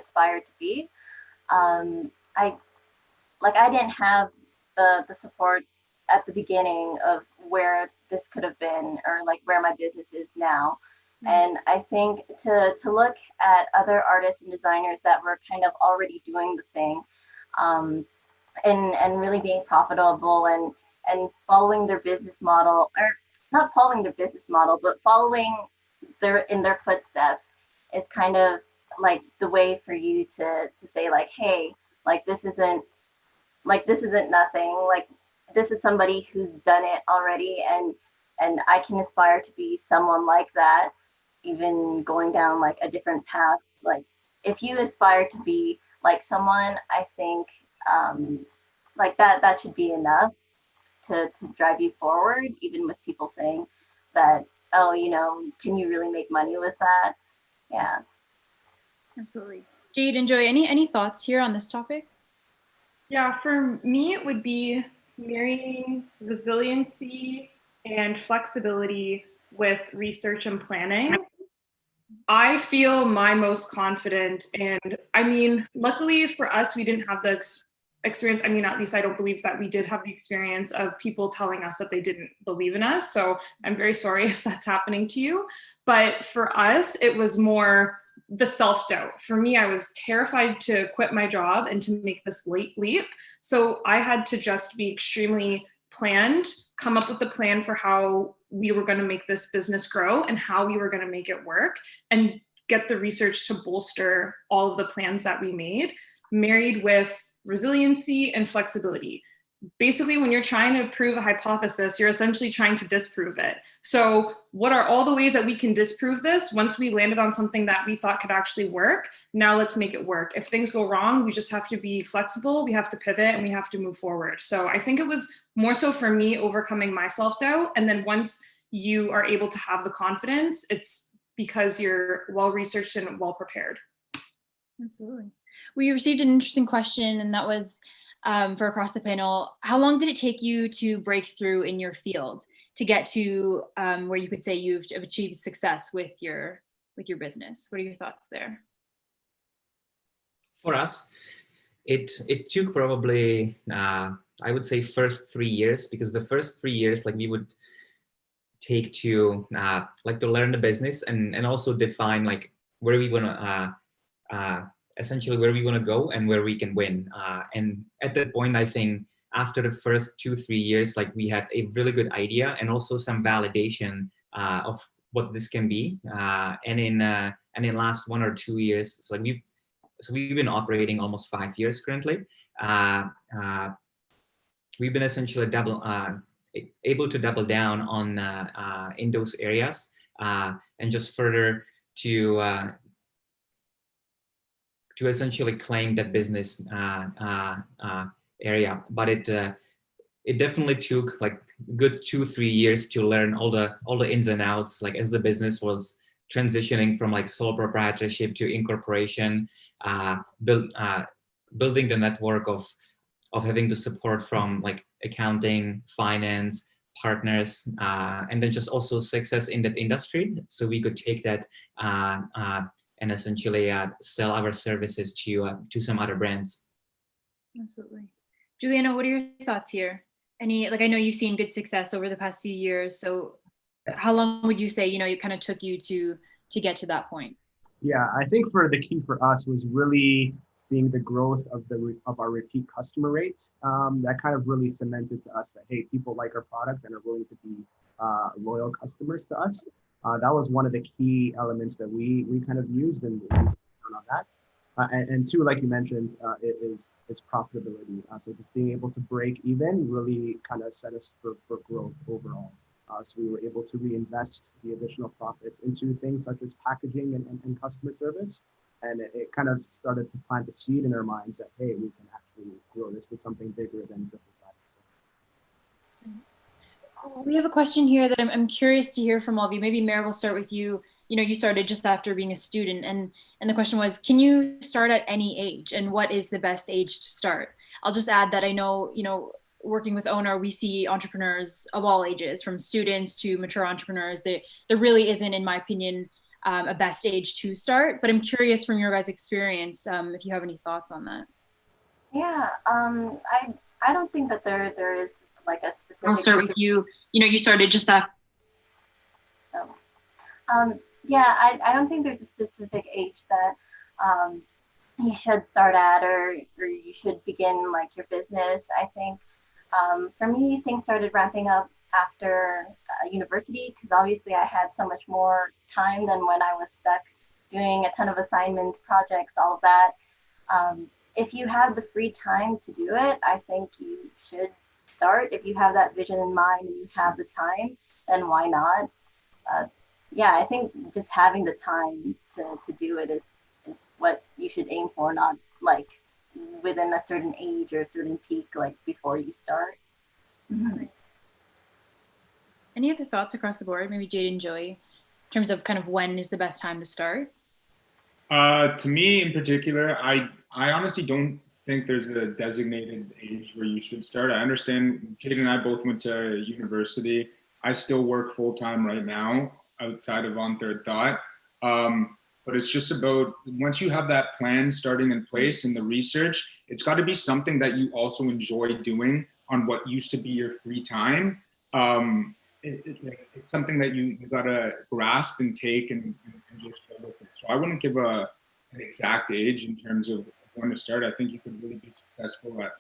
didn't have the support at the beginning of where this could have been, or like where my business is now. And I think to look at other artists and designers that were kind of already doing the thing, and really being profitable and following their business model, or not following their business model, but following their footsteps is kind of like the way for you to say like, hey, like this isn't nothing. Like this is somebody who's done it already, and I can aspire to be someone like that, even going down like a different path. Like if you aspire to be like someone, I think like that should be enough to drive you forward, even with people saying that, oh, can you really make money with that? Yeah. Absolutely. Jade and Joy, any thoughts here on this topic? Yeah, for me, it would be marrying resiliency and flexibility with research and planning. I feel my most confident, and I mean, luckily for us, we didn't have the experience. I mean, at least I don't believe that we did have the experience of people telling us that they didn't believe in us. So I'm very sorry if that's happening to you. But for us, it was more the self-doubt. For me, I was terrified to quit my job and to make this leap. So I had to just be extremely planned, come up with a plan for how we were going to make this business grow and how we were going to make it work, and get the research to bolster all of the plans that we made, married with resiliency and flexibility. Basically, when you're trying to prove a hypothesis, you're essentially trying to disprove it. So what are all the ways that we can disprove this? Once we landed on something that we thought could actually work, now let's make it work. If things go wrong, we just have to be flexible, we have to pivot, and we have to move forward. So I think it was more so for me overcoming my self-doubt. And then once you are able to have the confidence, it's because you're well-researched and well-prepared. Absolutely. We received an interesting question, and that was for across the panel. How long did it take you to break through in your field to get to where you could say you've achieved success with your business? What are your thoughts there? For us, it took probably I would say first 3 years, because the first 3 years, like we would take to like to learn the business and also define like where we want to essentially where we want to go and where we can win. And at that point, I think after the first 2-3 years, like we had a really good idea and also some validation of what this can be. And in last 1 or 2 years, so we've been operating almost 5 years currently. We've been essentially able to double down on in those areas and just further to essentially claim that business area. But it definitely took like good 2-3 years to learn all the ins and outs, like as the business was transitioning from like sole proprietorship to incorporation, building the network of having the support from like accounting, finance, partners, and then just also success in that industry. So we could take that and essentially sell our services to some other brands. Absolutely. Juliana, what are your thoughts here? Like, I know you've seen good success over the past few years. So how long would you say, it kind of took you to get to that point? Yeah, I think the key for us was really seeing the growth of our repeat customer rates. That kind of really cemented to us that, hey, people like our product and are willing to be loyal customers to us. That was one of the key elements that we kind of used and on that. And two, like you mentioned, is profitability. So just being able to break even really kind of set us for growth overall. So we were able to reinvest the additional profits into things such as packaging and customer service. And it kind of started to plant a seed in our minds that, hey, we can actually grow this to something bigger than just a 5%. We have a question here that I'm curious to hear from all of you. Maybe Mare, we'll start with you. You started just after being a student, and the question was, can you start at any age, and what is the best age to start? I'll just add that I know, working with Ownr, we see entrepreneurs of all ages, from students to mature entrepreneurs. There really isn't, in my opinion, a best age to start, but I'm curious from your guys' experience, if you have any thoughts on that. Yeah, I don't think that there is like a specific. I'll start with you. You started just after. Yeah, I don't think there's a specific age that you should start at or you should begin like your business. I think for me, things started ramping up after university, because obviously I had so much more time than when I was stuck doing a ton of assignments, projects, all of that. If you have the free time to do it, I think you should start. If you have that vision in mind and you have the time, then why not? Yeah, I think just having the time to do it is what you should aim for, not like within a certain age or a certain peak, like before you start. Mm-hmm. Any other thoughts across the board? Maybe Jade and Joey, in terms of kind of when is the best time to start? To me in particular, I honestly don't think there's a designated age where you should start. I understand Jade and I both went to university. I still work full-time right now outside of On Third Thought. But it's just about, once you have that plan starting in place and the research, it's got to be something that you also enjoy doing on what used to be your free time. It's something that you got to grasp and take and just go with it. So I wouldn't give an exact age in terms of when to start. I think you could really be successful at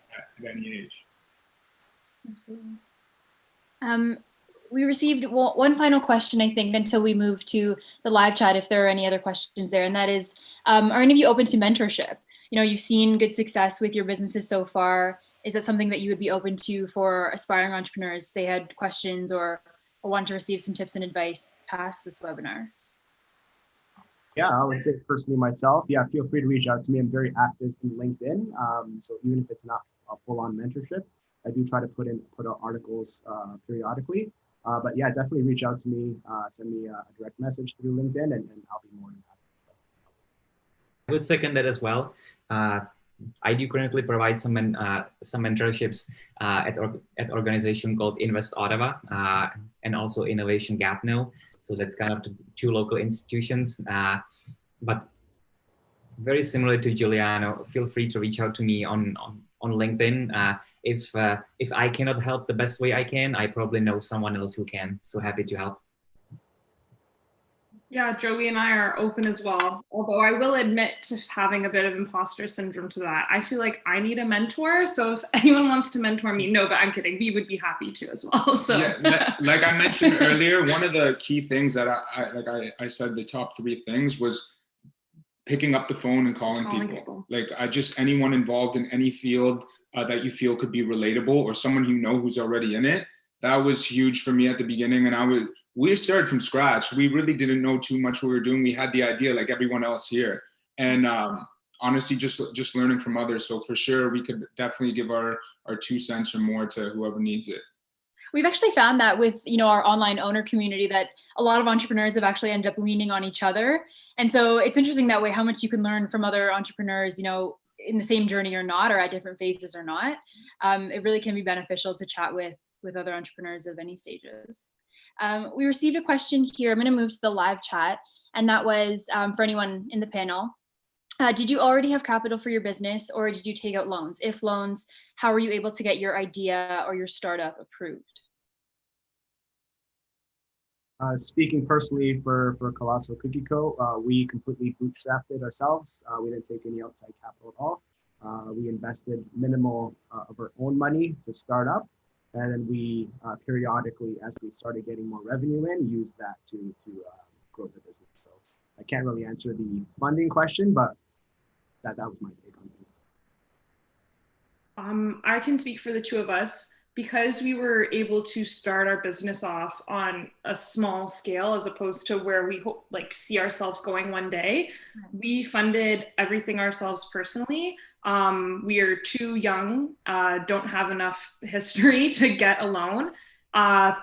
any age. Absolutely. We received one final question, I think, until we move to the live chat, if there are any other questions there. And that is, are any of you open to mentorship? You've seen good success with your businesses so far. Is that something that you would be open to for aspiring entrepreneurs? They had questions or want to receive some tips and advice past this webinar. Yeah, I would say personally myself, yeah, feel free to reach out to me. I'm very active in LinkedIn. So even if it's not a full-on mentorship, I do try to put out articles periodically. But yeah, definitely reach out to me, send me a direct message through LinkedIn, and I'll be more than happy. I would second that as well. I do currently provide some mentorships at organization called Invest Ottawa and also Innovation Gap now. So that's kind of two local institutions. But very similar to Giuliano, feel free to reach out to me on on LinkedIn. If I cannot help the best way I can, I probably know someone else who can. So happy to help. Yeah, Joey and I are open as well. Although I will admit to having a bit of imposter syndrome to that. I feel like I need a mentor. So if anyone wants to mentor me, no, but I'm kidding. We would be happy to as well. So yeah, like I mentioned earlier, one of the key things that I said the top 3 things was picking up the phone and calling people. Like anyone involved in any field that you feel could be relatable, or someone you know who's already in it. That was huge for me at the beginning. And we started from scratch. We really didn't know too much what we were doing. We had the idea like everyone else here. And honestly, just learning from others. So for sure, we could definitely give our 2 cents or more to whoever needs it. We've actually found that with, our online owner community, that a lot of entrepreneurs have actually ended up leaning on each other. And so it's interesting that way, how much you can learn from other entrepreneurs, in the same journey or not, or at different phases or not. It really can be beneficial to chat with other entrepreneurs of any stages. We received a question here. I'm going to move to the live chat. And that was for anyone in the panel. Did you already have capital for your business, or did you take out loans? If loans, how were you able to get your idea or your startup approved? Speaking personally for Colossal Cookie Co., we completely bootstrapped it ourselves. We didn't take any outside capital at all. We invested minimal of our own money to start up. And then we periodically, as we started getting more revenue in, used that to grow the business. So I can't really answer the funding question, but that was my take on things. I can speak for the 2 of us. Because we were able to start our business off on a small scale, as opposed to where we see ourselves going one day, we funded everything ourselves personally. We are too young, don't have enough history to get a loan.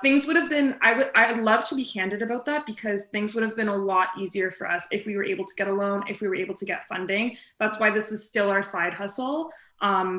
Things would have been, I'd love to be candid about that, because things would have been a lot easier for us if we were able to get a loan, if we were able to get funding. That's why this is still our side hustle,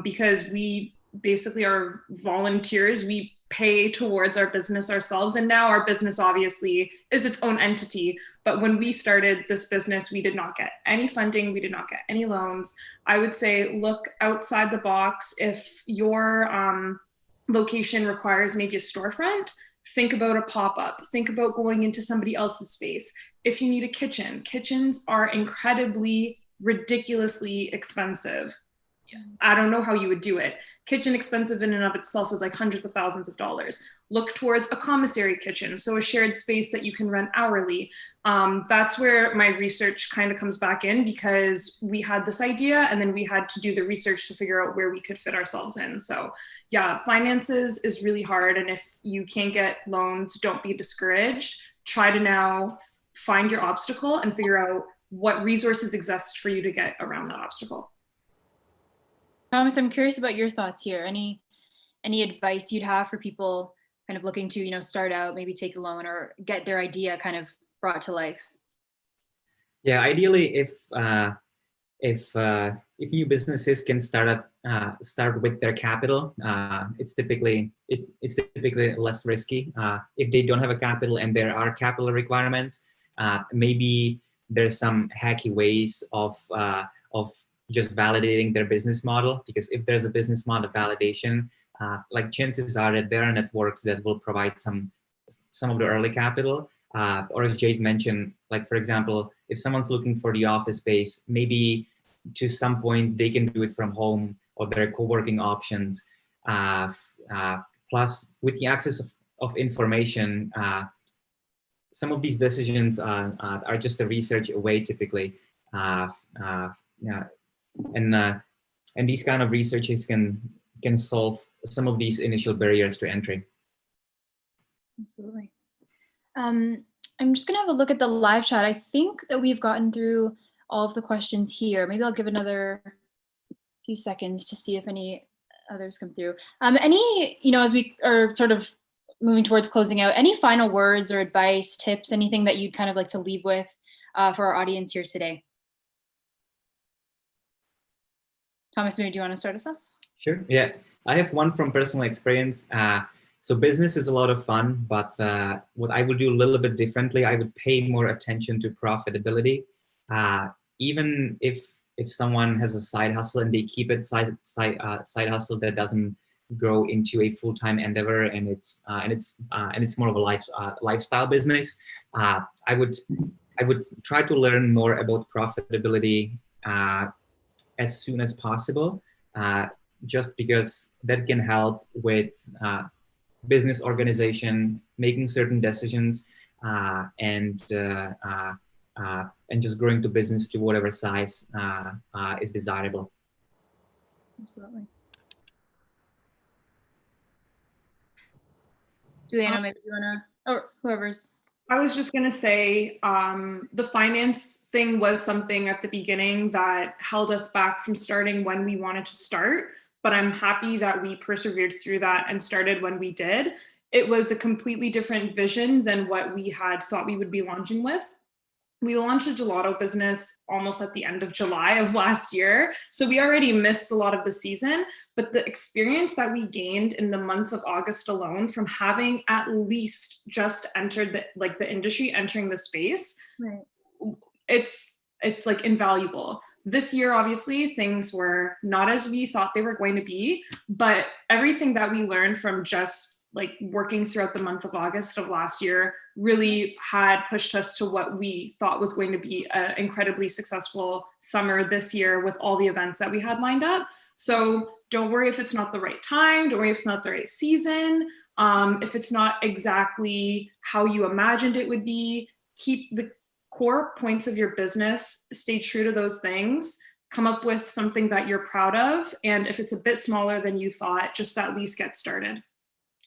because we basically are volunteers. We pay towards our business ourselves. And now our business obviously is its own entity. But when we started this business, we did not get any funding. We did not get any loans. I would say, look outside the box. If your location requires maybe a storefront, think about a pop-up. Think about going into somebody else's space. If you need a kitchen, kitchens are incredibly, ridiculously expensive. I don't know how you would do it. Kitchen expensive in and of itself is like hundreds of thousands of dollars. Look towards a commissary kitchen, so a shared space that you can rent hourly. That's where my research kind of comes back in, because we had this idea and then we had to do the research to figure out where we could fit ourselves in. So yeah, finances is really hard. And if you can't get loans, don't be discouraged. Try to now find your obstacle and figure out what resources exist for you to get around that obstacle. Thomas, I'm curious about your thoughts here. Any advice you'd have for people kind of looking to, start out, maybe take a loan or get their idea kind of brought to life? Yeah, ideally, if new businesses can start with their capital, it's typically less risky. If they don't have a capital and there are capital requirements, maybe there's some hacky ways of just validating their business model, because if there's a business model validation, like chances are that there are networks that will provide some of the early capital, or as Jade mentioned, like for example, if someone's looking for the office space, maybe to some point they can do it from home, or there are co-working options. Plus, with the access of information, some of these decisions are just a research away typically. And these kind of researches can solve some of these initial barriers to entry. Absolutely. I'm just going to have a look at the live chat. I think that we've gotten through all of the questions here. Maybe I'll give another few seconds to see if any others come through. As we are sort of moving towards closing out, any final words or advice, tips, anything that you'd kind of like to leave with for our audience here today? Thomas, maybe do you want to start us off? Sure. Yeah, I have one from personal experience. So business is a lot of fun, but what I would do a little bit differently, I would pay more attention to profitability. Even if if someone has a side hustle and they keep it side hustle that doesn't grow into a full-time endeavor, and it's more of a lifestyle business, I would try to learn more about profitability as soon as possible, just because that can help with business organization, making certain decisions, and just growing the business to whatever size is desirable. Absolutely. Juliana, maybe you wanna, or whoever's. I was just going to say the finance thing was something at the beginning that held us back from starting when we wanted to start, but I'm happy that we persevered through that and started when we did. It was a completely different vision than what we had thought we would be launching with. We launched a gelato business almost at the end of July of last year. So we already missed a lot of the season, but the experience that we gained in the month of August alone from having at least just entered the industry, entering the space, right, it's like invaluable. This year, obviously, things were not as we thought they were going to be, but everything that we learned from just like working throughout the month of August of last year really had pushed us to what we thought was going to be an incredibly successful summer this year with all the events that we had lined up. So don't worry if it's not the right time. Don't worry if it's not the right season. If it's not exactly how you imagined it would be, keep the core points of your business, stay true to those things, come up with something that you're proud of. And if it's a bit smaller than you thought, just at least get started.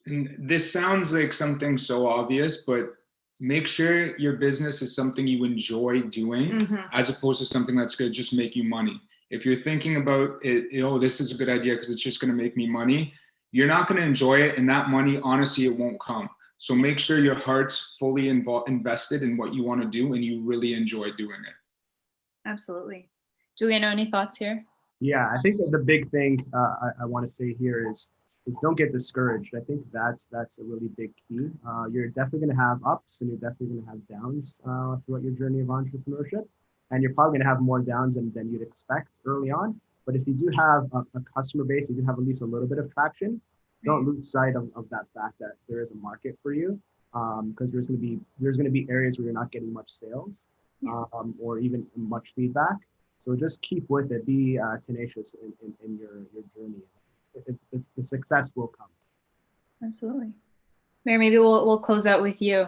And this sounds like something so obvious, but make sure your business is something you enjoy doing, as opposed to something that's going to just make you money. If you're thinking about it, this is a good idea because it's just going to make me money, you're not going to enjoy it, and that money, honestly, it won't come. So make sure your heart's fully invested in what you want to do and you really enjoy doing it. Absolutely. Juliana, any thoughts here? Yeah, I think that the big thing I want to say here is don't get discouraged. I think that's a really big key. You're definitely going to have ups and you're definitely going to have downs throughout your journey of entrepreneurship. And you're probably going to have more downs than you'd expect early on. But if you do have a customer base, if you have at least a little bit of traction, don't lose sight of that fact that there is a market for you. Because there's going to be areas where you're not getting much sales or even much feedback. So just keep with it. Be tenacious in your journey. The success will come. Absolutely. Mary, maybe we'll close out with you.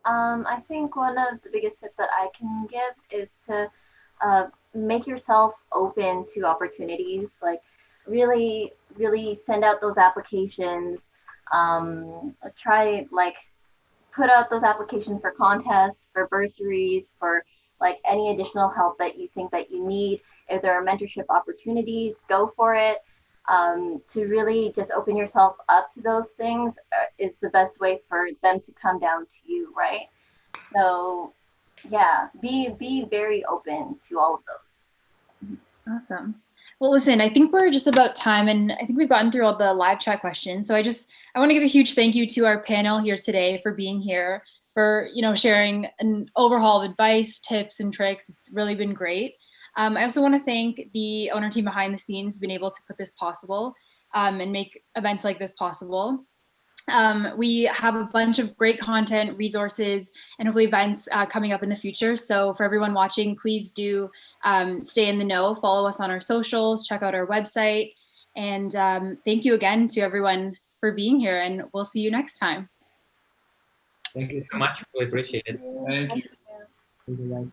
I think one of the biggest tips that I can give is to make yourself open to opportunities. Like really send out those applications. Try put out those applications for contests, for bursaries, for any additional help that you think that you need. If there are mentorship opportunities, go for it. To really just open yourself up to those things is the best way for them to come down to you, right? So yeah, be very open to all of those. Awesome. Well, listen, I think we're just about time, and I think we've gotten through all the live chat questions. So I want to give a huge thank you to our panel here today for being here, for sharing an overhaul of advice, tips, and tricks. It's really been great. I also want to thank the Ownr team behind the scenes who've been able to put this possible and make events like this possible. We have a bunch of great content, resources, and hopefully events coming up in the future. So for everyone watching, please do stay in the know, follow us on our socials, check out our website. And thank you again to everyone for being here, and we'll see you next time. Thank you so much. Really appreciate it. Thank you. Thank you, guys.